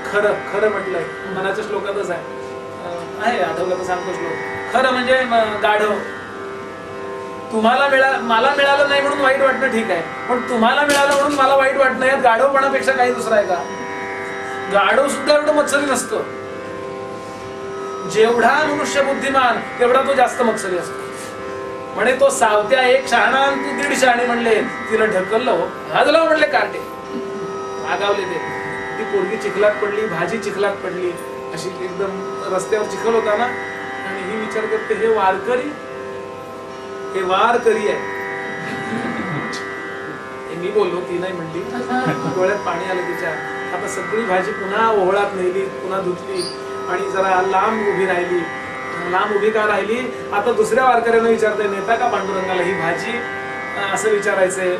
खरं खरं म्हटलंय, मनाच्या श्लोकातच आहे, आठवलं तर सांगतो श्लोक. खरं म्हणजे गाढव. तुम्हाला मला मिळालं नाही म्हणून वाईट वाटणं ठीक आहे, पण तुम्हाला मिळालं म्हणून मला वाईट वाटणं, यात गाढवपणापेक्षा काही दुसरं आहे का. गाढव सुद्धा एवढं मत्सरी नसतो. जेवढा मनुष्य बुद्धिमान तेवढा तो जास्त मत्सरी असतो. म्हणे तो सावत्या 1 शहाणा आणि तू 1.5 शहाणे म्हणले. तिला ढकललं हो, भाजलं म्हणले काटे, आगावले ते. ती पोरगी चिखलात पडली, भाजी चिखलात पडली, अशी एकदम रस्त्यावर चिखल होता ना. आणि ही विचार करते, हे वारकरी, हे वारकरी आहे. मी बोललो, ती नाही म्हणली. डोळ्यात पाणी आलं तिच्या. आता सगळी भाजी पुन्हा ओहळात नेली, पुन्हा धुतली आणि जरा लांब उभी राहिली. लांब उभी का राहिली, आता दुसऱ्या वारकऱ्यांना विचारते, नेता का पांडुरंगाला ही भाजी, असं विचारायचंय.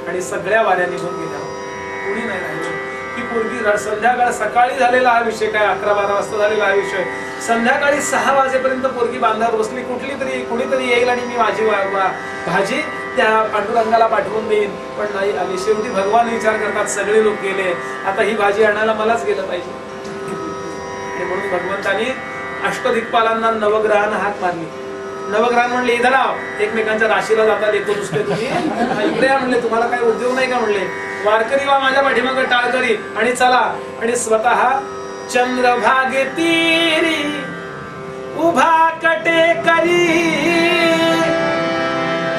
आणि सगळ्या वाऱ्या निघून गेल्या, कुणी नाही राहिलं. ती पोरगी संध्याकाळ, सकाळी झालेला हा विषय, काय 11-12 वाजता झालेला हा विषय. संध्याकाळी 6 वाजेपर्यंत पोरगी बांधावर बसली. कुणीतरी येईल आणि मी माझी भाजी त्या पांडुरंगाला पाठवून देईन. पण नाही आली. शेवटी भगवान विचार करतात, सगळे लोक गेले, आता ही भाजी आणायला मलाच गेलं पाहिजे. आणि म्हणून भगवंतानी अष्टदिक्पालांना, नवग्रहांना हाक मारली. नवग्रहान म्हणले, इधर आव. एकमेकांच्या राशीला जाता देतो दुसरे तुम्ही, इकडे या म्हणले, तुम्हाला काही उद्योग नाही का म्हणले. वारकरी वा माझ्या पाठीमागे टाळकरी, आणि चला आणि स्वतः चंद्रभागे तीरी उभा कटे करी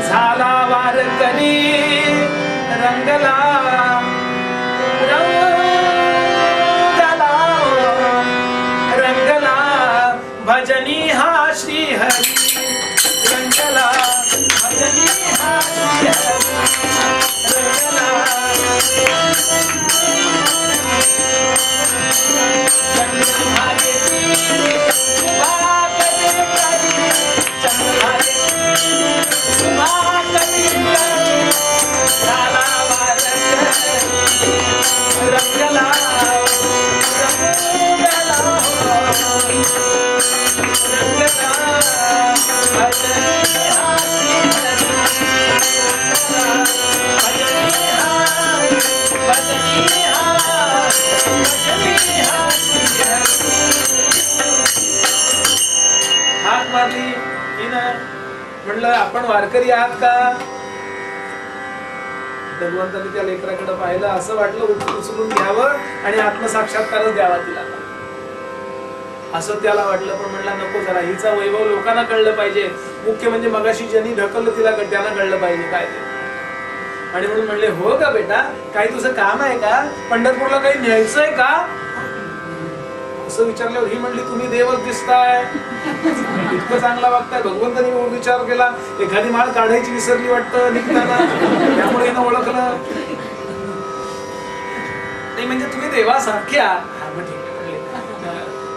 झाला वारकरी रंगला रंगला भजनी हा श्री हरी रंगला भजनी हा श्री हरी रंगला चंद्रभागे तीरी उभा कटे करी चंद्रभागे तीरी उभा कटे करी झाला वारकरी रंगला हाक मारली की ना, म्हणलं आपण वारकरी आहात का? भगवंतांनी त्या लेकराकडे पाहिलं, असं वाटलं उचलून घ्यावं आणि आत्मसाक्षात्कारच द्यावा तिला, असं त्याला वाटलं. पण म्हणला नको, जरा हिचा वैभव लोकांना कळलं पाहिजे. मुख्य म्हणजे मगाशी ज्यांनी ढकललं तिला त्यांना कळलं पाहिजे काय ते. आणि म्हणून म्हणले हो का बेटा, काही तुझं काम आहे का? पंढरपूरला काही न्यायचंय का? असं विचारल्यावर ही म्हणली तुम्ही देवच दिसताय, इतकं चांगला वागताय. भगवंतानी विचार केला, एखादी माळ काढायची विसरली वाटतं निघताना, त्यामुळे हिनं ओळखलं नाही. म्हणजे तुम्ही देवासारख्या.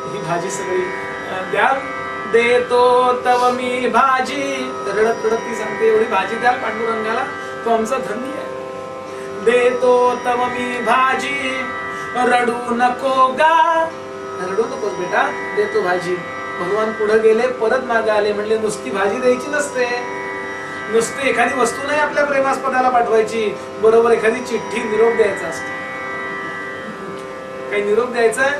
ही भाजी सगळी द्या, देतो तव मी भाजी, रडत रडत ती सांगते एवढी भाजी द्या पांडुरंगाला, तो आमचा धनी आहे. देतो तव मी भाजी, रडू नको गा, रडू नकोस बेटा, देतो भाजी. भगवान पुढे गेले, परत मागे आले, म्हणले नुसती भाजी द्यायची नसते, नुसती एखादी वस्तू नाही आपल्या प्रेमास्पदाला पाठवायची, बरोबर एखादी चिठ्ठी, निरोप द्यायचा असतो. काही निरोप द्यायचा आहे,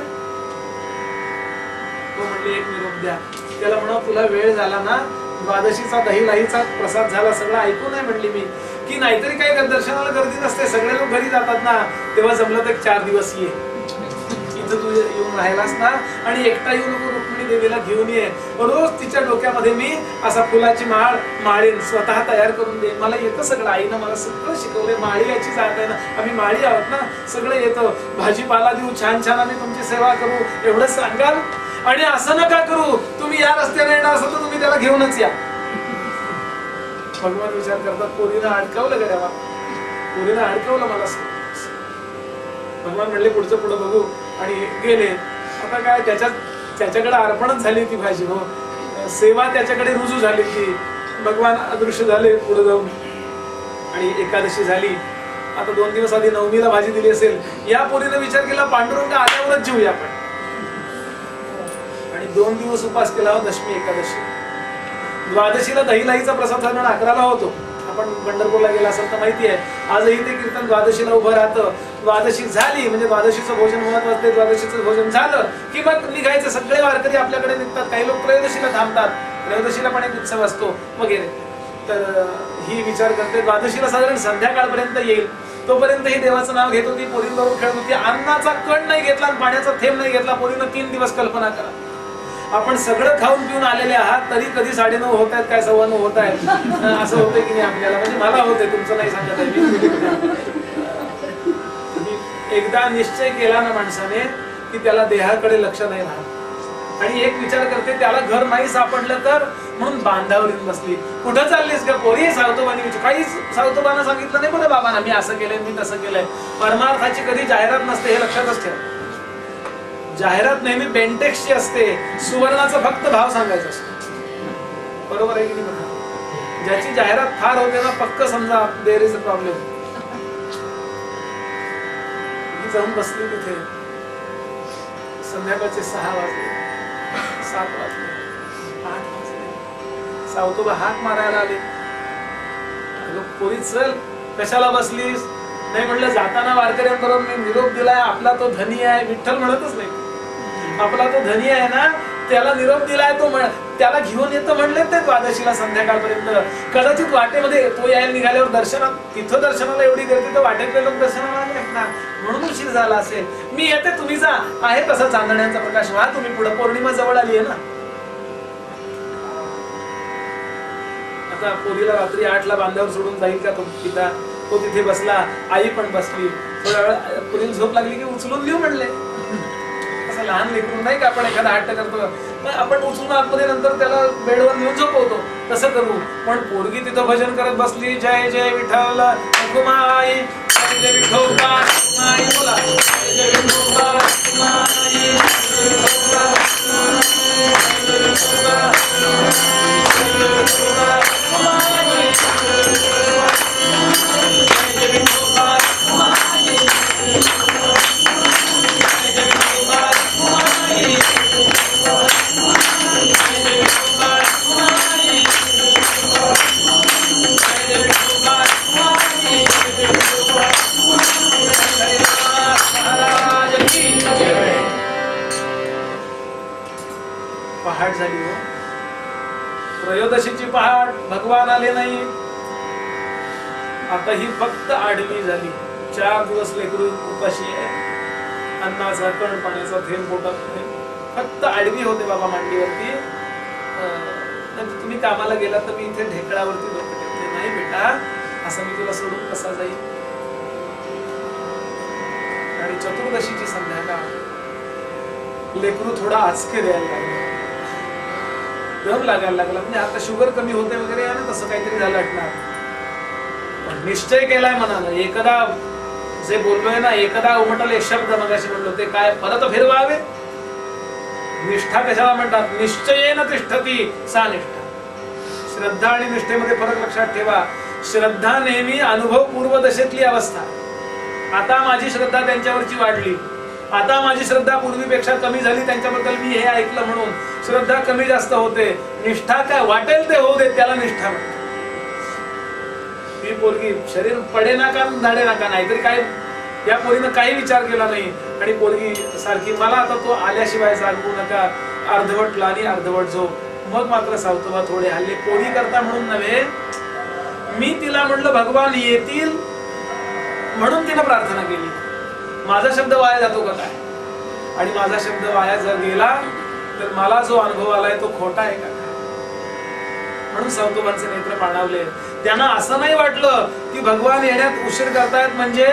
तो म्हणले एक निरोप द्या. त्याला म्हणा तुला वेळ झाला ना, द्वादशीचा दही लाहीचा प्रसाद झाला, सगळं ऐकून आहे म्हणली मी, की नाहीतरी काही दर्शनाला गर्दी नसते, सगळे लोक घरी जातात ना, तेव्हा जमलं तर 4 दिवस ये, इथं तू येऊन राहिलास ना, आणि एकटा येऊ नको, रुक्मिणी देवीला घेऊन ये. रोज तिच्या डोक्यामध्ये मी असा फुलाची माळ माळीन, स्वतः तयार करून दे. मला येतं सगळं, आईनं मला सगळं शिकवलंय, माळी याची जात आहे ना, आम्ही माळी आहोत ना, सगळं येतं. भाजीपाला देऊ, छान छान आम्ही तुमची सेवा करू, एवढं सांगाल. आणि असं नका करू, तुम्ही या रस्त्याने येणार असाल तर तुम्ही त्याला घेऊनच या. भगवान विचार करतात, पोरीनं अडकवलं गड्या, पोरीनं अडकवलं मला. भगवान म्हणले पुढचं पुढं बघू, आणि गेले. आता काय, त्याच्याकडे अर्पणच झाली ती भाजी, हो, सेवा त्याच्याकडे रुजू झाली ती. भगवान अदृश्य झाले पुढे जाऊन, आणि एकादशी झाली. आता 2 दिवस आधी नवमीला भाजी दिली असेल. या पोरीने विचार केला पांडुरंग आल्यावरच जेऊया आपण, आणि 2 दिवस उपास केला. दशमी एकादशी, द्वादशीला दही लाहीचा प्रसाद साधारण 11ला होतो. आपण पंढरपूरला गेला असेल तर माहिती आहे, आजही ते कीर्तन द्वादशीला उभं राहतं. द्वादशी झाली म्हणजे द्वादशीचं भोजन महत्वाचं असते. द्वादशीचं भोजन झालं की मग निघायचं, सगळे वारकरी आपल्याकडे निघतात. काही लोक त्रयोदशीला थांबतात, त्रयोदशीला पण एक उत्सव असतो वगैरे. तर ही विचार करते, द्वादशीला साधारण संध्याकाळपर्यंत येईल, तोपर्यंत ही देवाचं नाव घेत होती, पोरींबरोबर खेळत होती. अन्नाचा कण नाही घेतला आणि पाण्याचा थेंब नाही घेतला. पोरीनं 3 दिवस. कल्पना करा, आपण सगळं खाऊन पिऊन आलेले आहात, तरी कधी 9:30 होत आहेत, काय 9:15 होत आहेत, असं होतंय की नाही आपल्याला. म्हणजे मला होतंय, तुमचं नाही सांगत आहे. एकदा निश्चय केला ना माणसाने की त्याला देहाकडे लक्ष नाही राहत. आणि एक विचार करते, त्याला घर नाही सापडलं तर, म्हणून बांधावर येऊन बसली. कुठं चाललीस का पोरी? सावतोबानी विचार, काही सावतोबांना सांगितलं नाही बरं बाबांना, मी असं केलंय, मी तसं केलंय. परमार्थाची कधी जाहिरात नसते, हे लक्षातच ठेवा. जाहिरात नेहमी बेंटेक्सची असते, सुवर्णाचा फक्त भाव सांगायचा असतो. बरोबर आहे की नाही? ज्याची जाहिरात फार होते ना, पक्क समजा देयर इज अ प्रॉब्लेम. जाऊन बसली तिथे, संध्याकाळचे 6 वाजले, 7 वाजले, 8 वाजले. सावतोबा हाक मारायला आले, पोरी चल, कशाला बसलीस? नाही म्हणलं, जाताना वारकऱ्यांबरोबर मी निरोप दिलाय, आपला तो धनी आहे. विठ्ठल म्हणतच नाही, आपला तो धनी आहे ना, त्याला निरोप दिलाय. तो त्याला घेऊन येतं म्हणले ते द्वादशीला संध्याकाळपर्यंत. कदाचित वाटेमध्ये तो यायला निघाल्यावर दर्शनात, तिथं दर्शनाला एवढी गर्दी तर वाटेतले लोक दर्शनाला आले ना, म्हणून उशीर झाला असेल. मी येते, तुम्ही जा. आहे तसा चांदण्यांचा प्रकाश, व्हा तुम्ही पुढे, पौर्णिमा जवळ आली आहे ना. आता पोरीला रात्री 8ला बांधावर सोडून जाईल का तो पिता? तो तिथे बसला, आई पण बसली. थोड्या वेळ पोरीला झोप लागली की उचलून घेऊ म्हणले. असं लहान लेकरून नाही का आपण एखादा हट्ट करतो, पण आपण उचलून आतमध्ये नंतर त्याला बेडवर नेऊन झोपवतो, तसं करू. पण पोरगी तिथं भजन करत बसली, जय जय विठ्ठल रखुमाई, जय जय विठोबा रखुमाई, बोला जय जय विठोबा रखुमाई, जय जय विठोबा रखुमाई, जय जय विठोबा रखुमाई, जय जय विठोबा रखुमाई, जय जय विठोबा रखुमाई, पहाट झाली हो. त्रयोदशीची पहाट, भगवान आले नाही. आता ही फक्त आडवी झाली. 4 दिवस लेकरू उपाशी आहे, अन्नाचा कण, पाण्याचा थेंब पोटात नाही. फक्त आडवी होते बाबा मांडीवरती. तुम्ही कामाला गेला तर मी इथे ढेकळावरती डोकं ठेवते. नाही बेटा, असं मी तुला सोडून कसा जाईल? आणि चतुर्दशीची संध्याकाळ, लेकरू थोडा आचके द्यायला लागला, दम लागायला लागला. म्हणजे आता शुगर कमी होते वगैरे आहे ना, तसं काहीतरी झालं असणार. पण निश्चय केलाय मनानं, एकदा जे बोललोय ना, एकदा उमटल एक शब्द मगाशी म्हणलो, ते काय परत फिरवावे? निष्ठा कशाला म्हणतात? निश्चयेन तिष्ठती सा निष्ठा. श्रद्धा आणि निष्ठेमध्ये फरक लक्षात ठेवा. श्रद्धा नेहमी अनुभव पूर्वदशेतली अवस्था. आता माझी श्रद्धा त्यांच्यावरची वाढली, आता माझी श्रद्धा पूर्वीपेक्षा कमी झाली, त्यांच्याबद्दल मी हे ऐकलं म्हणून श्रद्धा कमी जास्त होते. निष्ठा काय वाटेल ते होऊ दे, त्याला निष्ठा म्हणतात. ही पोरगी शरीर पडे नाका झाडे नाका, नाहीतरी काय या पोरीनं काही विचार केला नाही. आणि पोरगी सारखी, मला आता तो आल्याशिवाय जागू नका, अर्धवट लानी अर्धवट झोप. मग मात्र सावतोबा थोडे हल्ले पोरी करता म्हणून नव्हे, मी तिला म्हणलं भगवान येतील म्हणून तिनं प्रार्थना केली. माझा शब्द वाया जातो का काय? आणि माझा शब्द वाया जर गेला तर मला जो अनुभव आलाय तो खोटा आहे का? म्हणून सावतोबांचे नेत्र पाणावले. त्यांना असं नाही वाटलं की भगवान येण्यात उशीर करतायत म्हणजे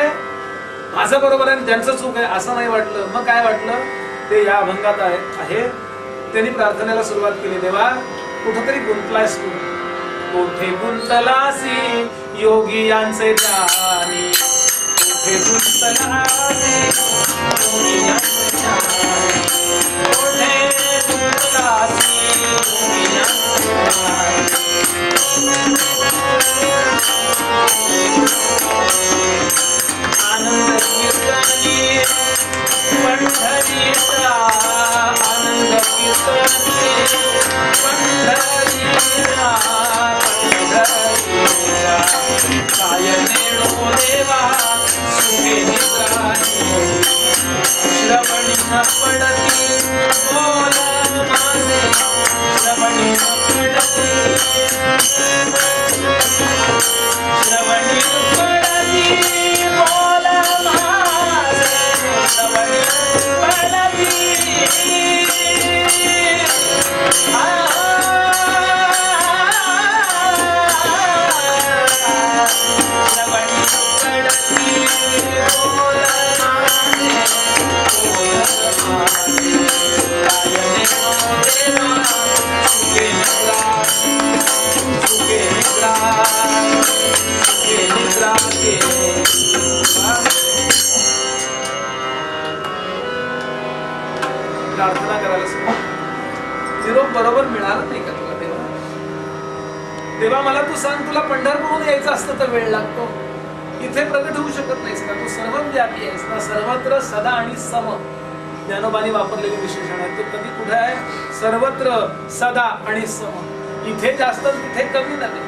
माझं बरोबर आहे त्यांचं चूक आहे, असं नाही वाटलं. मग काय वाटलं? ते या अभंगात आहे. त्यांनी प्रार्थनेला सुरुवात केली, देवा कुठंतरी गुंतलायस तू, कोठे गुंतलासी योगी यांचे ध्यानी, कोठे गुंतलासी योगी यांचे ध्यानी, कोठे गुंतलासी योगी यांचे ध्यानी. आनंद कीर्तनी पंढरीचा, आनंद कीर्तनी पंढरीचा, पंढरीचा काय नेणो देवा सुखे निद्रानी, श्रवणी न पडती बोल माझे, श्रवणी न पडती, श्रवणी न पडती बोल माझे, श्रवणी पडती. प्रार्थना करायला सुरुवात. निरोप बरोबर मिळाला नाही का तुला देवा? देवा मला तू सांग, तुला पंढरपूरहून यायचं असतं तर वेळ लागतो, इथे प्रगट होऊ शकत नाहीस का? तू सर्वव्यापी आहेस ना, सर्वत्र सदा आणि सम. ज्ञानोबांनी वापरलेले विशेषण आहे. तू कधी कुठे आहे? सर्वत्र सदा आणि सम. इथे जास्त तिथे कमी नव्हे,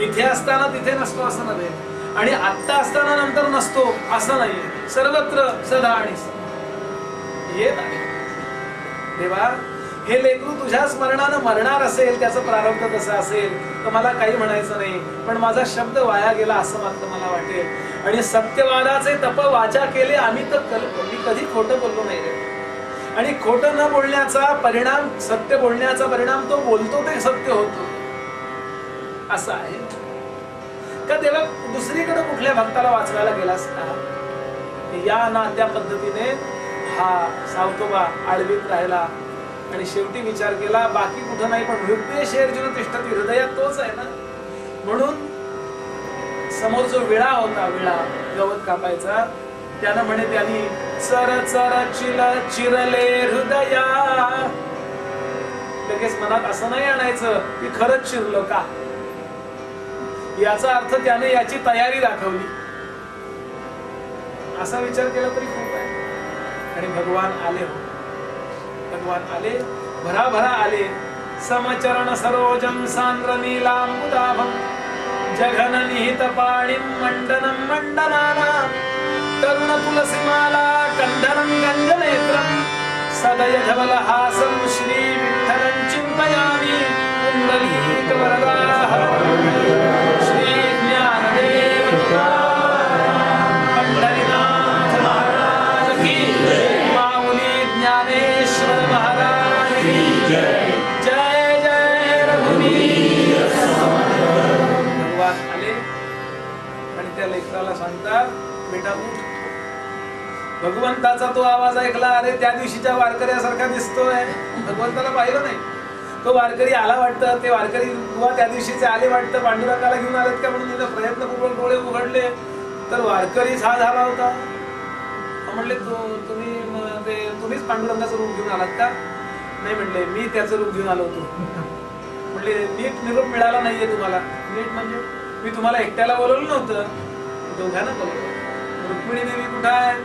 इथे असताना तिथे नसतो असं नव्हे, आणि आत्ता असताना नंतर नसतो असं नाहीये. सर्वत्र सदा आणि सम. येत आहे देवा, हे लेकरू तुझ्या स्मरणानं मरणार असेल, त्याचं प्रारब्ध तसं असेल तर मला काही म्हणायचं नाही, पण माझा शब्द वाया गेला असं मात्र मला वाटेल. आणि सत्यवादाचे तप वाचा केले आम्ही तर मी कधी खोटं बोललो नाही रे. आणि खोटं न बोलण्याचा परिणाम, सत्य बोलण्याचा परिणाम तो बोलतो ते सत्य होतो असं आहे का. तेव्हा दुसरीकडे कुठल्या भक्ताला वाचवायला गेलास का? या ना त्या पद्धतीने हा सावतोबा आळवीत राहिला आणि शेवटी विचार केला बाकी कुठं नाही, पण हृदय अर्जुन तिष्ठती, हृदयात तोच आहे ना. म्हणून समोर जो विळा होता, विळा गवत कापायचा, त्यानं म्हणे त्यांनी चर चर चिरले हृदया. लगेच मनात असं नाही आणायचं की खरंच चिरलं का, याचा अर्थ त्याने याची तयारी दाखवली असा विचार केला तरी खूप आहे. आणि भगवान आले हो, भगवान आले, भराभरा आले. समचरण सरोजम सांद्र नीलांबुदाभं जघन निहित पाणिं मंडनं मंडनानां तरुण तुलसीमाला कंधनं गंजनेत्रं सदय धवलहासं श्री विठ्ठलं चिन्तयामि कुण्डलीक वरदाः श्री ज्ञानदेव पंढरीनाथ महाराज की माऊली ज्ञानेश्वर महाराज की जय. जय जय रघुवीर. भगवान आले आणि त्या लेकराला सांगतात बेटा उठ. भगवंताचा तो आवाज ऐकला, अरे त्या दिवशीच्या वारकऱ्यासारखा दिसतोय. भगवंताला पाहिलं नाही, तो वारकरी आला वाटतं, ते वारकरी बुवा त्या दिवशीचे आले वाटतं, पांडुरंगाला घेऊन आलेत का म्हणून तिथं प्रयत्नपूर्वक डोळे उघडले तर वारकरीच हा झाला होता. म्हणले तुम्हीच पांडुरंगाचं रूप घेऊन आलात का? नाही म्हणले मी त्याचं रूप घेऊन आलो होतो. म्हणले नीट निरोप मिळाला नाहीये तुम्हाला. नीट म्हणजे मी तुम्हाला एकट्याला बोलवलं नव्हतं, दोघांना बोलवलं. रुक्मिणी देवी कुठं आहे?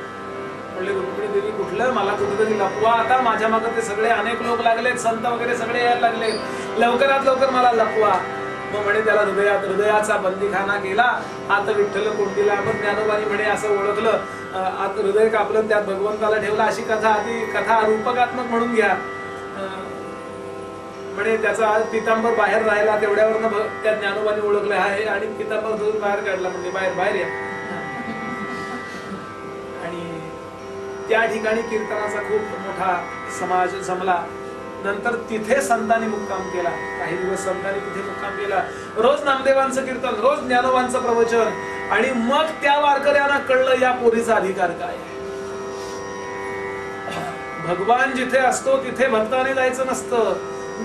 म्हणले रुक्मिणी देवी कुठलं, मला कुठेतरी लपवा. आता माझ्या मागे ते सगळे अनेक लोक लागलेत, संत वगैरे सगळे यायला लागले, लवकरात लवकर मला लपवा. मग म्हणे त्याला हृदयाचा बंदीखाना केला. आता विठ्ठल कोंडीला आपण ज्ञानोबानी म्हणे असं ओळखलं, आता हृदय कापलं, त्यात भगवंताला ठेवला. अशी कथा, आधी कथा रूपकात्मक म्हणून घ्या. म्हणे त्याचा पितांबर बाहेर राहिला, तेवढ्यावरनं त्या ज्ञानोबानी ओळखलं आहे आणि पितांबर धरून बाहेर काढला. म्हणजे बाहेर या. आणि त्या ठिकाणी कीर्तनाचा खूप मोठा समाज जमला. नंतर तिथे संतांनी मुक्काम केला. काही दिवस संतांनी तिथे मुक्काम केला. रोज नामदेवांचं कीर्तन, रोज ज्ञानोबांचं प्रवचन. आणि मग त्या वारकऱ्यांना कळलं या पोरीचा अधिकार काय. भगवान जिथे असतो तिथे भक्ताने जायचं नसतं.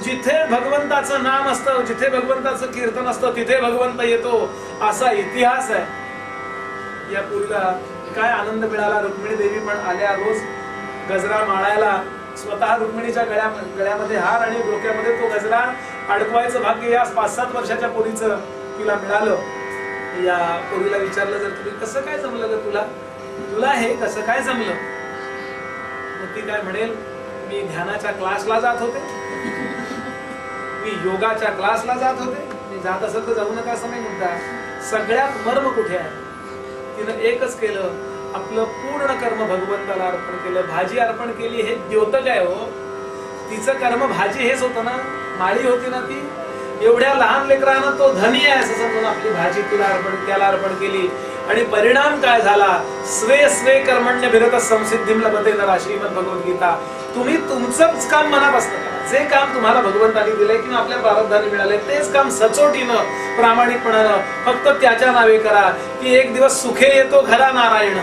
जिथे भगवंताचं नाम असतं, जिथे भगवंताचं कीर्तन असतं, तिथे भगवंत येतो, असा इतिहास आहे. या पोरीला काय आनंद मिळाला. रुक्मिणी देवी पण आल्या रोज गजरा माळायला. स्वतः रुक्मिणीच्या गळ्यामध्ये हार आणि डोक्यामध्ये तो गजरा अडकवायचं भाग्य या 5-7 वर्षाच्या पोरीचं तिला मिळालं. या पोरीला विचारलं जर तुम्ही कसं काय जमलं ग तुला हे कसं काय जमलं, मग ती काय म्हणेल, मी ध्यानाच्या क्लासला जात होते, मी योगाच्या क्लासला जात होते. मी जात असेल तर जाऊ नका असं नाही म्हणता. सगळ्यात मर्म कुठे आहे? तिनं एकच केलं, आपलं पूर्ण कर्म भगवंताला अर्पण केलं. भाजी अर्पण केली हे द्योतक आहे हो. तिचं कर्म भाजी हेच होतं ना, माळी होती ना ती. एवढ्या लहान लेकरानं तो धनी आहे असं समजून आपली भाजी त्याला अर्पण केली. आणि परिणाम काय झाला? स्वे कर्मण्य विरत संसिद्धिम लभते नरा. श्रीमद भगवद्गीता. तुम्ही तुमचंच काम मनापासून करा. जे काम तुम्हाला भगवंतानी दिलंय किंवा आपल्या प्रारब्धाने मिळालंय तेच काम सचोटीनं प्रामाणिकपणानं फक्त त्याच्या नावे करा. की एक दिवस सुखे येतो घरा नारायण,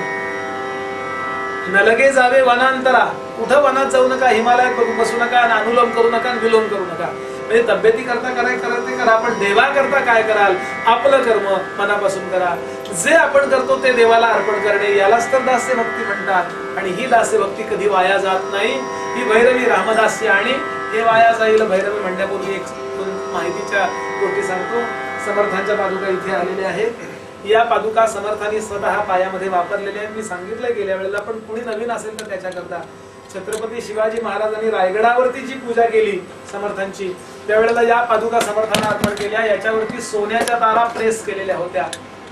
न लगे जावे वनांतरा. कुठं वनात जाऊ नका, हिमालयात बसू नका, अनुलोम करू नका, विलोम करू नका. म्हणजे तब्येती करता ते करा, पण देवा करता काय कराल? आपलं कर्म मनापासून करा. जे आपण करतो ते देवाला अर्पण करणे, यालाच तर दास्य भक्ती म्हणतात. आणि ही दास्य भक्ती कधी वाया जात नाही. ही भैरवी रामदास्य. आणि हे वाया जाईल भैरवी म्हणण्यापूर्वी एक माहितीच्या गोष्टी सांगतो. समर्थांच्या पादुका इथे आलेल्या आहेत. या पादुका समर्थांनी स्वतः पायामध्ये वापरलेल्या आहेत. मी सांगितलं गेल्या वेळेला, पण कुणी नवीन असेल तर त्याच्याकरता. छत्रपती शिवाजी महाराजांनी रायगडावरती जी पूजा केली समर्थांची, त्यावेळेला या पादुका समर्थांना अर्पण केल्या. याच्यावरती सोन्याच्या तारा प्रेस केलेल्या होत्या.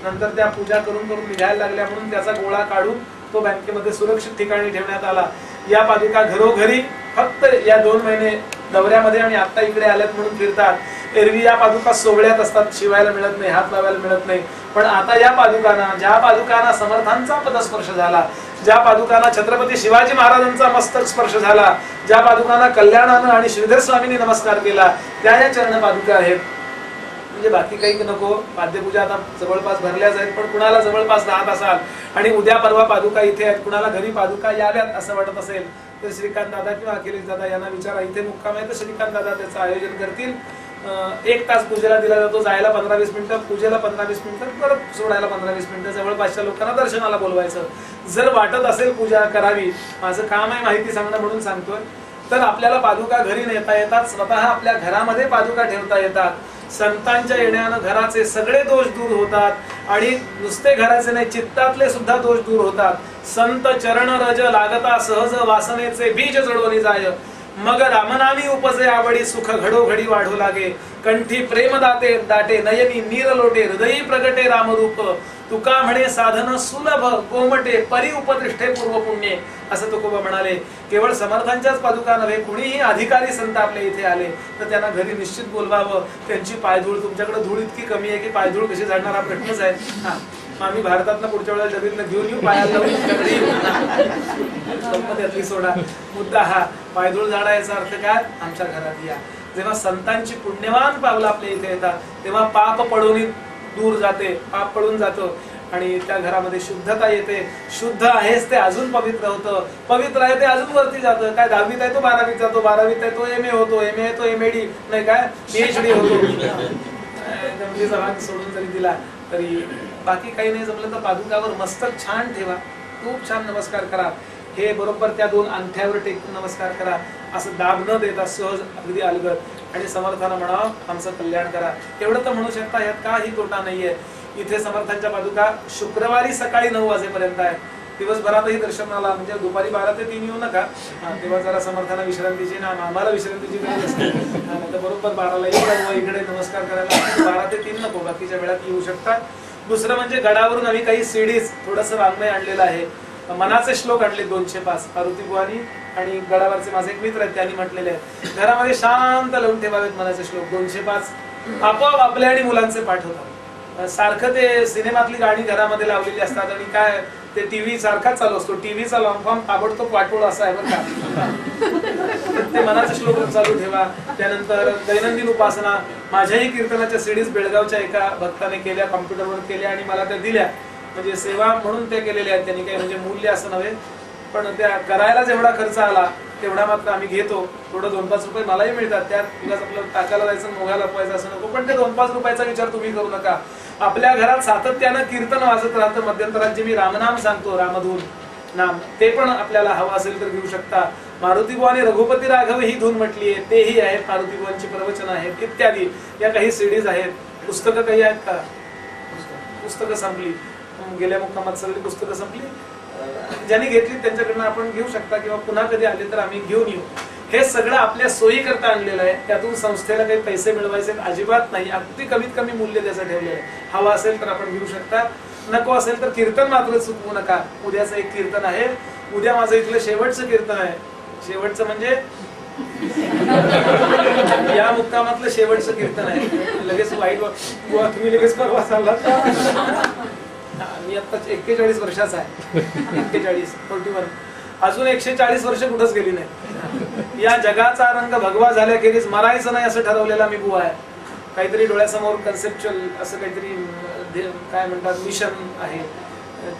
नंतर त्या पूजा करून निघायला लागल्या म्हणून त्याचा गोळा काढून तो बँकेमध्ये सुरक्षित ठिकाणी ठेवण्यात आला. या पादुका घरोघरी फक्त या 2 महिने दौऱ्यामध्ये आणि आता इकडे आल्यात म्हणून फिरतात. एरवी या पादुका सोहळ्यात असतात, शिवायला मिळत नाही, हात लावायला मिळत नाही. पण आता या पादुकांना, ज्या पादुकांना समर्थांचा पदस्पर्श झाला, ज्या पादुकांना छत्रपती शिवाजी महाराजांचा मस्तक स्पर्श झाला, ज्या पादुकांना कल्याणानं आणि श्रीधर स्वामींनी नमस्कार केला, त्या या चरण पादुका आहेत. म्हणजे बाकी काही नको. पाद्यपूजा आता जवळपास भरल्याच आहेत, पण कुणाला जवळपास राहत असाल आणि उद्या परवा पादुका इथे आहेत, कुणाला घरी पादुका याव्यात असं वाटत असेल तर श्रीकांत दादा किंवा अखिलेश दादा यांना विचारा. इथे मुक्काम आहे तर श्रीकांत दादा त्याचं आयोजन करतील. 1 तास पूजेला दिला जातो, जायला 15-20 मिनिटं, पूजेला 15-20 मिनिटं, परत सोडायला 15-20 मिनिटं, जवळपासच्या लोकांना दर्शनाला बोलवायचं. जर वाटत असेल पूजा करावी, माझं काम आहे माहिती सांगणं म्हणून सांगतोय, तर आपल्याला पादुका घरी नेता येतात, स्वतः आपल्या घरामध्ये पादुका ठेवता येतात. संतांच्या येण्यानं घराचे सगळे दोष दूर होतात आणि नुसते घराचे नाही, चित्तातले सुद्धा दोष दूर होतात. संत चरण रज लागता सहज वासनेचे बीज जडवली जाय, मग रामनामी उपजे आवडी सुख घडोघडी वाढू लागे. कंठी प्रेम दाते दाटे नयनी नीर लोटे हृदयी प्रगटे रामरूप, तुका म्हणे साधन सुलभ कोमटे परी उपदृष्टे पूर्व पुण्ये, असं तुकोबा म्हणाले. केवळ समर्थांच्याच पादुका नव्हे, कुणीही अधिकारी संत आपल्या इथे आले तर त्यांना घरी निश्चित बोलवावं. त्यांची पायधूळ, तुमच्याकडे धूळ इतकी कमी आहे की पायधूळ कशी झाडणार हा प्रश्नच आहे. हा, आम्ही भारतातनं पुढच्या वेळेला डबीतनं घेऊन येऊ, पायाला त्यातली सोडा. मुद्दा हा, पायधूळ झाडायचा अर्थ काय, आमच्या घरात या. जेव्हा संतांची पुण्यवान पावलं आपल्या इथे येतात तेव्हा पाप पडून दूर जाते, पाप पडून जातो आणि त्या घरामध्ये शुद्धता येते. शुद्ध आहेच ते अजून पवित्र होतं, पवित्र आहे ते अजून वरती जातं. काय 10वीत आहे तो 12वीत जातो, 12वीत आहे तो MA होतो, MA आहे तो MAD, नाही काय PhD होतो. जमिनीचा भाग सोडून जरी दिला तरी बाकी काही नाही. जमलं तर पादुकावर मस्तक छान ठेवा, खूप छान नमस्कार करा. हे बरोबर त्या 2 अंगठ्यावर टेकून नमस्कार करा, असं दाब न देता सहज अगदी अलगद, आणि समर्थांना म्हणावं आमचं कल्याण करा. एवढं तर म्हणू शकता, यात काही तोटा नाहीये. इथे समर्थांच्या पादुका शुक्रवारी सकाळी 9 वाजेपर्यंत आहे. दिवसभरातही दर्शनाला, म्हणजे दुपारी 12 ते 3 येऊ नका, तेव्हा जरा समर्थांना विश्रांतीची ना, आम्हाला विश्रांतीची गरज असते. तर बरोबर 12ला इकडे नमस्कार करायला 12 ते 3 नको, बाकीच्या वेळात येऊ शकता. दुसरं म्हणजे गडावरून आम्ही काही सीडीज, थोडंसं वाङ्मय आणलेलं आहे. मनाचे श्लोक आणले 205 पार्वती बुवानी आणि गडावरचे माझे एक मित्र आहेत त्यांनी म्हटलेले आहेत. घरामध्ये शांत लावून ठेवावेत मनाचे श्लोक 205. आपोआप आपल्या आणि मुलांचे पाठ होतात. सारखं ते सिनेमातली गाणी घरामध्ये लावलेली असतात आणि काय ते टीव्ही सारखाच चालू असतो. टीव्हीचा लॉंग फॉर्म ताबडतोब वाटोळ असा आहे बरं का. ते मनाचे श्लोक चालू ठेवा. त्यानंतर दैनंदिन उपासना, माझ्याही कीर्तनाच्या सीडीज बेळगावच्या एका भक्ताने केल्या, कॉम्प्युटरवर केल्या आणि मला त्या दिल्या. म्हणजे सेवा म्हणून ते केलेले आहेत त्यांनी, काही म्हणजे मूल्य असं नव्हे, पण त्या करायला जेवढा खर्च आला तेवढा मात्र आम्ही घेतो. थोडं 2-5 रुपये मलाही मिळतात, त्यात तुलाच आपलं टाकायला जायचं मोघ्याला लपवायचं असं नको. पण ते 2-5 रुपयाचा विचार तुम्ही करू नका. आपल्या घरात सातत्यानं कीर्तन वाजत राहतं. मध्यंतरात जे मी रामनाम सांगतो, रामधून नाम, ते पण आपल्याला हवं असेल तर घेऊ शकता. मारुती बुवाने रघुपती राघव ही धून म्हटली आहे, तेही आहेत. मारुती बुवांची प्रवचन आहेत इत्यादी. या काही सीडीज आहेत. पुस्तकं काही आहेत का? पुस्तकं संपली, गेल्या मुक्कामात सगळी पुस्तकं संपली. ज्यांनी घेतली त्यांच्याकडनं आपण घेऊ शकता किंवा पुन्हा कधी आले तर आम्ही घेऊन येऊ. हे सगळं आपल्या सोयी करता आणलेलं आहे. त्यातून संस्थेला काही पैसे मिळवायचे अजिबात नाही. अगदी कमीत कमी मूल्य त्याचं ठेवलेलं आहे. हवा असेल तर आपण घेऊ शकता, नको असेल तर कीर्तन मात्र चुकवू नका. उद्याचं एक कीर्तन आहे. उद्या माझं इथलं शेवटचं कीर्तन आहे. शेवटचं म्हणजे या मुक्कामातलं शेवटचं कीर्तन आहे. लगेच वाईट तुम्ही लगेच परवा चालला. मी आता 41 वर्षाचा आहे. 41 अजून 140 वर्ष कुठंच गेली नाही. या जगाचा रंग भगवा झाल्याखेरीज मरायचं नाही असं ठरवलेला मी बुवा आहे. काहीतरी डोळ्यासमोर कन्सेप्च्युअल असं काहीतरी काय म्हणतात मिशन आहे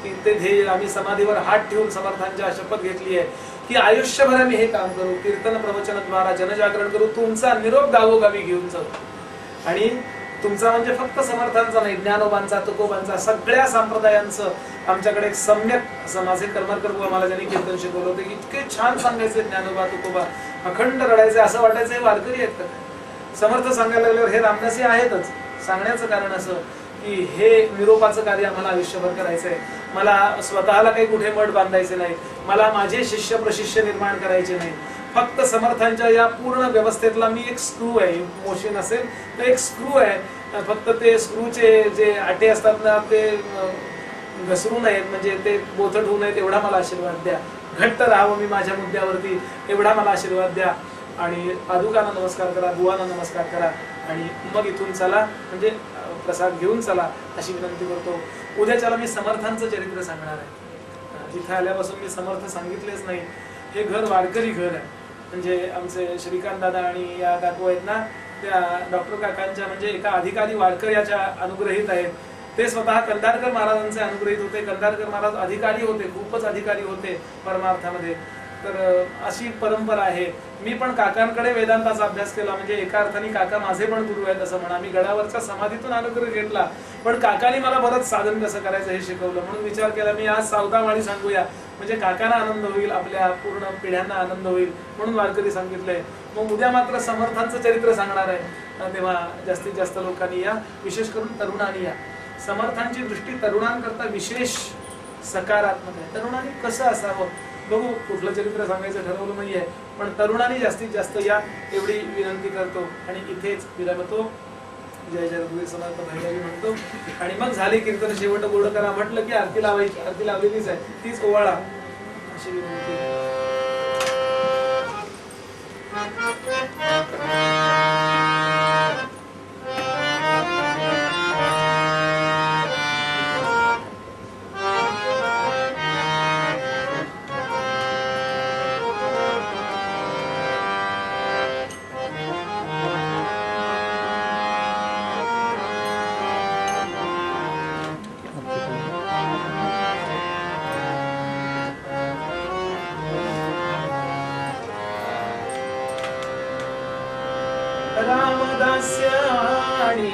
की ते ध्येय आम्ही समाधीवर हात ठेवून समर्थांच्या शपथ घेतली आहे की आयुष्यभर आम्ही हे काम करू, कीर्तन प्रवचनाद्वारा जनजागरण करू, तुमचा निरोप गावोगावी घेऊन जाऊ. आणि तुमचा म्हणजे फक्त समर्थांचा नाही, ज्ञानोबांचा, तुकोबांचा, सगळ्या संप्रदायांचं आमच्याकडे एक सम्यक असं माझे कर्मरकर बुवा मला ज्यांनी कीर्तन शिकवलं होतं, इतके छान सांगायचे ज्ञानोबा तुकोबा, अखंड रडायचे. असं वाटायचं हे वारकरी आहेत का? समर्थ सांगायला लागल्यावर हे रामदासी आहेतच. सांगण्याचं कारण असं की हे निरोपाचं कार्य आम्हाला आयुष्यभर करायचं आहे. मला स्वतःला काही कुठे मठ बांधायचे नाही, मला माझे शिष्य प्रशिष्य निर्माण करायचे नाही. फक्त समर्थांच्या या पूर्ण व्यवस्थेतला मी एक स्क्रू आहे. मोशन असेल तर एक स्क्रू आहे. फक्त ते स्क्रूचे जे आटे असतात ना ते घसरू नयेत, म्हणजे ते बोथट होऊ नयेत एवढा मला आशीर्वाद द्या. घट्ट राहावं मी माझ्या मुद्द्यावरती एवढा मला आशीर्वाद द्या. आणि पादुकांना नमस्कार करा, बुवांना नमस्कार करा आणि मग इथून चला, म्हणजे प्रसाद घेऊन चला अशी विनंती करतो. उद्याच्याला मी समर्थांचं चरित्र सांगणार आहे. इथे आल्यापासून मी समर्थ सांगितलेच नाही. हे घर वारकरी घर आहे. म्हणजे आमचे श्रीकांत दादा आणि या काकू आहेत ना, त्या डॉक्टर काकांच्या म्हणजे एका अधिकारी वारकऱ्याच्या अनुग्रहित आहेत. ते स्वतः कंधारकर महाराजांचे अनुग्रहित होते. कंधारकर महाराज अधिकारी होते, खूपच अधिकारी होते परमार्थामध्ये. तर अशी परंपरा आहे. मी पण काकांकडे वेदांताचा अभ्यास केला, म्हणजे एका अर्थाने काका माझे पण गुरु आहेत असं म्हणा. मी गडावरच्या समाधीतून अनुग्रह घेतला, पण काकांनी मला बरंच साधन कसं करायचं हे शिकवलं. म्हणून विचार केला मी आज सावतामाळी सांगूया, म्हणजे काकांना आनंद होईल, आपल्या पूर्ण पिढ्यांना आनंद होईल, म्हणून वारकरी सांगितलंय. मग उद्या मात्र समर्थांचं चरित्र सांगणार आहे. तेव्हा जास्तीत जास्त लोकांनी या, विशेष करून तरुणांनी या. समर्थांची दृष्टी तरुणांकरता विशेष सकारात्मक आहे. तरुणांनी कसं असावं बघू. कुठलं चरित्र सांगायचं ठरवलं नाहीये, पण तरुणांनी जास्तीत जास्त या एवढी विनंती करतो आणि इथेच विरमतो. जय जय रघुवीर समर्थ भैरवी म्हणतो आणि मग झाले कीर्तन. शेवट गोड करा म्हटलं की आरती लावायची. आरती लावलेलीच आहे, तीच ओवाळा अशी विनंती. रामदास्य आणि